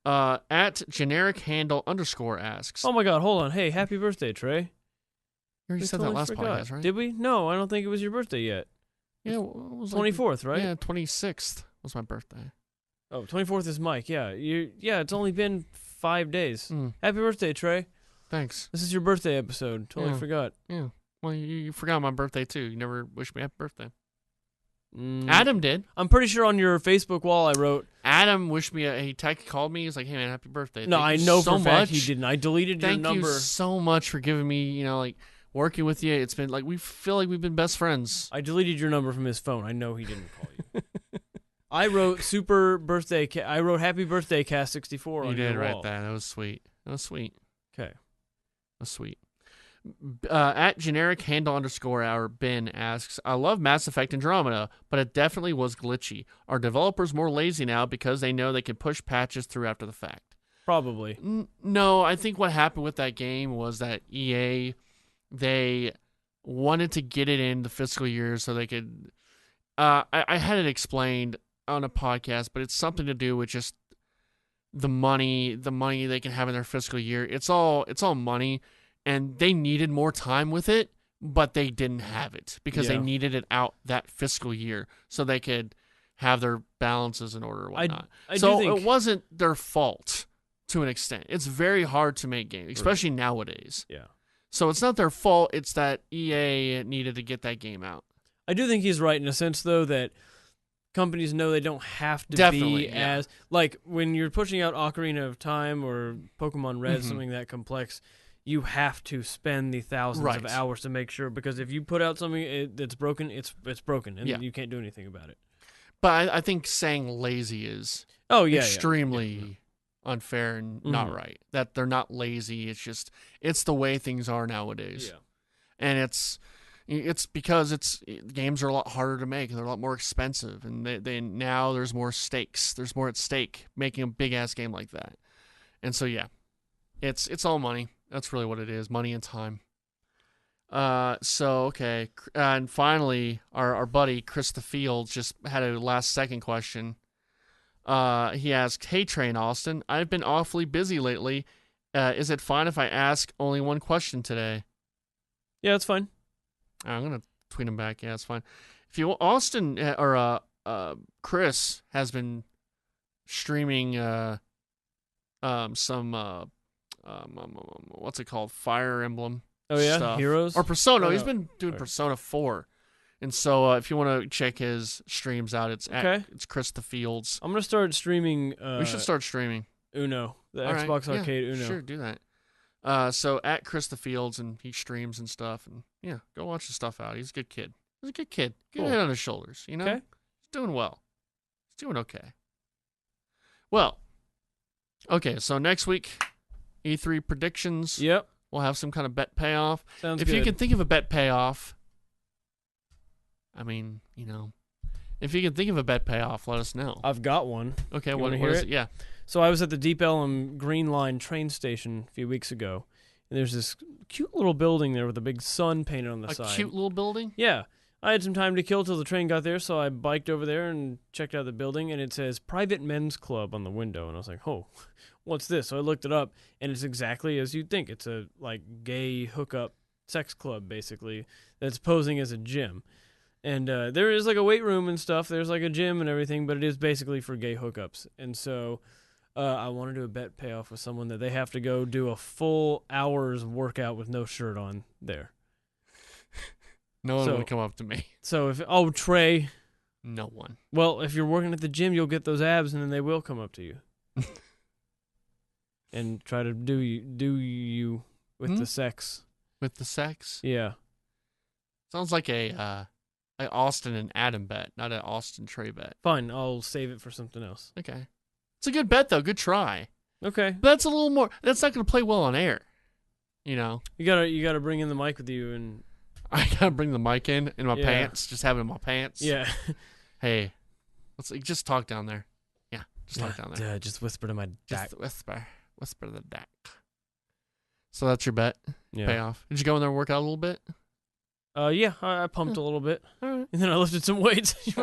At generic handle _asks. Oh my God! Hold on. Hey, happy birthday, Trey. You already said that last podcast, right? Did we? No, I don't think it was your birthday yet. Yeah, it was 24th, right? Yeah, 26th was my birthday. Oh, 24th is Mike. Yeah, it's only been 5 days. Happy birthday, Trey. Thanks. This is your birthday episode. Totally forgot. Yeah. Well, you forgot my birthday too. You never wished me happy birthday. Adam did. I'm pretty sure on your Facebook wall I wrote, Adam wished me. He called me. He's like, "Hey man, happy birthday!" No, Thank I you know so for a fact much. he didn't. I deleted your Thank number. you so much for giving me, working with you. It's been like we feel like we've been best friends. I deleted your number from his phone. I know he didn't call you. I wrote I wrote Happy Birthday Cast 64 on You your did write wall. that. That was sweet. Okay. That's sweet. At generic handle _ Ben asks, I love Mass Effect Andromeda, but it definitely was glitchy. Are developers more lazy now because they know they can push patches through after the fact? Probably. No, I think what happened with that game was that EA, they wanted to get it in the fiscal year so they could. I had it explained on a podcast, but it's something to do with just the money they can have in their fiscal year. It's all money, and they needed more time with it, but they didn't have it because they needed it out that fiscal year so they could have their balances in order and whatnot. So it wasn't their fault to an extent. It's very hard to make games, especially nowadays. Yeah. So it's not their fault. It's that EA needed to get that game out. I do think he's right in a sense, though, that companies know they don't have to be as... Like, when you're pushing out Ocarina of Time or Pokemon Red, something that complex, you have to spend the thousands of hours to make sure, because if you put out something that's broken, it's broken, and you can't do anything about it. But I think saying lazy is extremely unfair and not right. That they're not lazy. It's just, it's the way things are nowadays. Yeah. And it's because games are a lot harder to make, and they're a lot more expensive, and they now there's more stakes. There's more at stake making a big ass game like that. And so it's all money. That's really what it is, money and time. Okay, and finally, our buddy Chris the Fields just had a last second question. He asked, "Hey Trey and Austin, I've been awfully busy lately. Is it fine if I ask only one question today?" Yeah, it's fine. I'm gonna tweet him back. Yeah, it's fine. If you Austin or Chris has been streaming some what's it called, Fire Emblem. Oh yeah, stuff. Heroes or Persona. Oh, He's been doing Persona 4, and so if you want to check his streams out, it's Chris the Fields. I'm gonna start streaming. We should start streaming Uno, the All Xbox right. Arcade Uno. Sure, do that. So at Chris the Fields, and he streams and stuff, and go watch his stuff out. He's a good kid. Good Cool. head on his shoulders. Okay. He's doing well. He's doing okay. Well, okay. So next week, E3 predictions. Yep. We'll have some kind of bet payoff. Sounds if good. you can think of a bet payoff, if you can think of a bet payoff, let us know. I've got one. Okay, You what wanna hear is it? it? Yeah. So I was at the Deep Ellum Green Line train station a few weeks ago, and there's this cute little building there with a big sun painted on the side. A cute little building? Yeah. I had some time to kill till the train got there, so I biked over there and checked out the building, and it says Private Men's Club on the window, and I was like, oh, what's this? So I looked it up, and it's exactly as you'd think. It's a, gay hookup sex club, basically, that's posing as a gym. And there is, a weight room and stuff. There's, a gym and everything, but it is basically for gay hookups. And so I want to do a bet payoff with someone that they have to go do a full hour's workout with no shirt on there. No one would come up to me. So Trey. No one. Well, if you're working at the gym, you'll get those abs, and then they will come up to you. And try to do you with the sex. With the sex? Yeah. Sounds like a Austin and Adam bet, not an Austin Trey bet. Fine, I'll save it for something else. Okay. It's a good bet, though. Good try. Okay. But that's a little more... That's not going to play well on air. You gotta bring in the mic with you, and... I gotta bring the mic in my pants. Just have it in my pants. Yeah. Hey, let's just talk down there. Yeah, just talk down there. Just whisper to my deck. Just whisper to the deck. So that's your bet. Yeah. Payoff. Did you go in there and work out a little bit? Yeah, I pumped a little bit. All right. And then I lifted some weights. You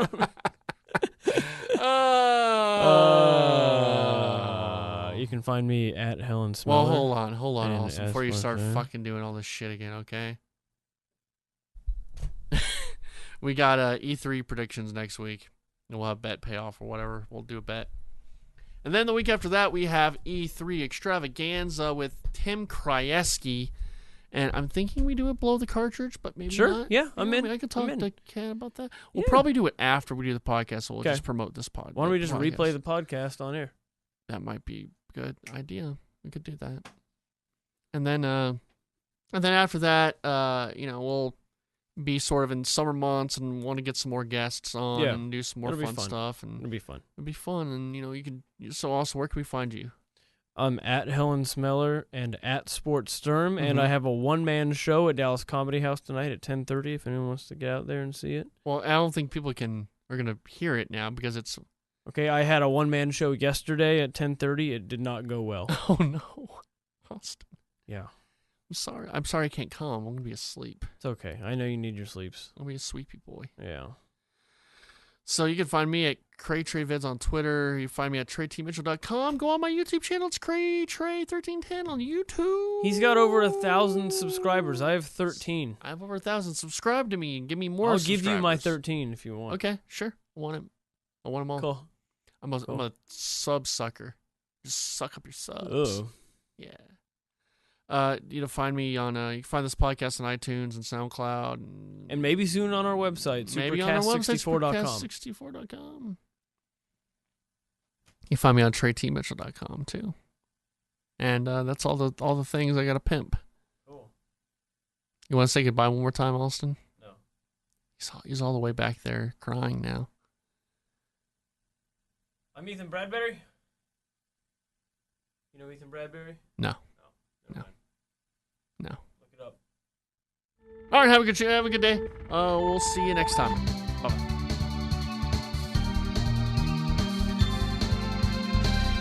can find me at Helen Smeller. Well, hold on, and Austin, before you start S. fucking doing all this shit again, okay? We got E3 predictions next week, and we'll have bet payoff or whatever. We'll do a bet. And then the week after that, we have E3 extravaganza with Tim Krajewski And I'm thinking we do it below the cartridge, but maybe Sure. not. Yeah, I'm I in. mean, I can talk I'm in. to Ken about that. We'll Yeah. probably do it after we do the podcast, so we'll Okay. just promote this podcast. Why don't we just replay the podcast on air? That might be a good idea. We could do that. And then after that, we'll be sort of in summer months and want to get some more guests on and do some more It'll be fun stuff. And It'll be fun. it'll be fun. And, you can, so also, where can we find you? I'm at Helen Smeller and at Sports Sturm, and I have a one-man show at Dallas Comedy House tonight at 10:30 if anyone wants to get out there and see it. Well, I don't think people are going to hear it now because it's... Okay, I had a one-man show yesterday at 10:30. It did not go well. Oh, no. Austin. Yeah. I'm sorry I can't come. I'm going to be asleep. It's okay. I know you need your sleeps. I'll be a sleepy boy. Yeah. So you can find me at CrayTreyVids on Twitter. You find me at TreyTMitchell.com. Go on my YouTube channel. It's CrayTrey1310 on YouTube. He's got over 1,000 subscribers. I have 13. I have over 1,000. Subscribe to me and give me more I'll give you my subscribers. 13 if you want. Okay, sure. I want them all. Cool. I'm a sub sucker. Just suck up your subs. Oh. Yeah. Find me on you can find this podcast on iTunes and SoundCloud And maybe soon on our website, maybe on our website, supercast64.com. supercast64.com. You can find me on TreyTMitchell.com too. And that's all the things I got to pimp. Cool. You want to say goodbye one more time, Austin? No. He's all the way back there crying now. I'm Ethan Bradbury. You know Ethan Bradbury? No. Never mind. No. Look it up. All right, have a good day. We'll see you next time. Bye-bye.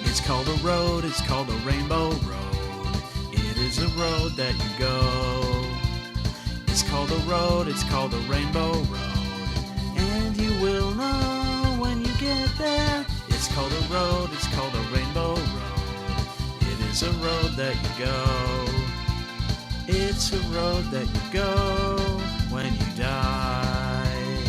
It's called a road, it's called a rainbow road. It is a road that you go. It's called a road, it's called a rainbow road. And you will know when you get there. It's called a road, it's called a rainbow road. It is a road that you go. It's a road that you go when you die.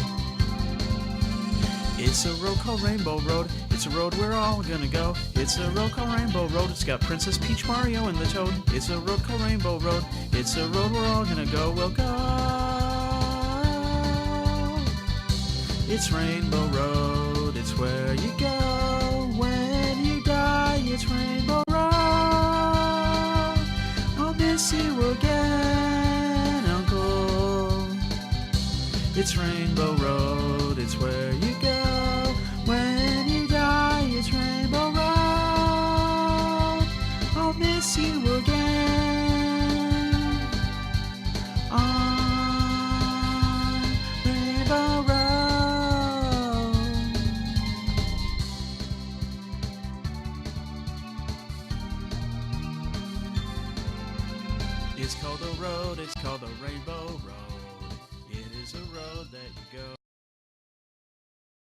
It's a road called Rainbow Road. It's a road we're all gonna go. It's a road called Rainbow Road. It's got Princess Peach, Mario, and the Toad. It's a road called Rainbow Road. It's a road we're all gonna go. We'll go. It's Rainbow Road. It's where you go when you die. It's Rainbow Road. I'll miss you again, Uncle. It's Rainbow Road. It's where you go when you die. It's Rainbow Road. I'll miss you again on Rainbow Road. It's called a road. It's called a Rainbow Road. It is a road that you go.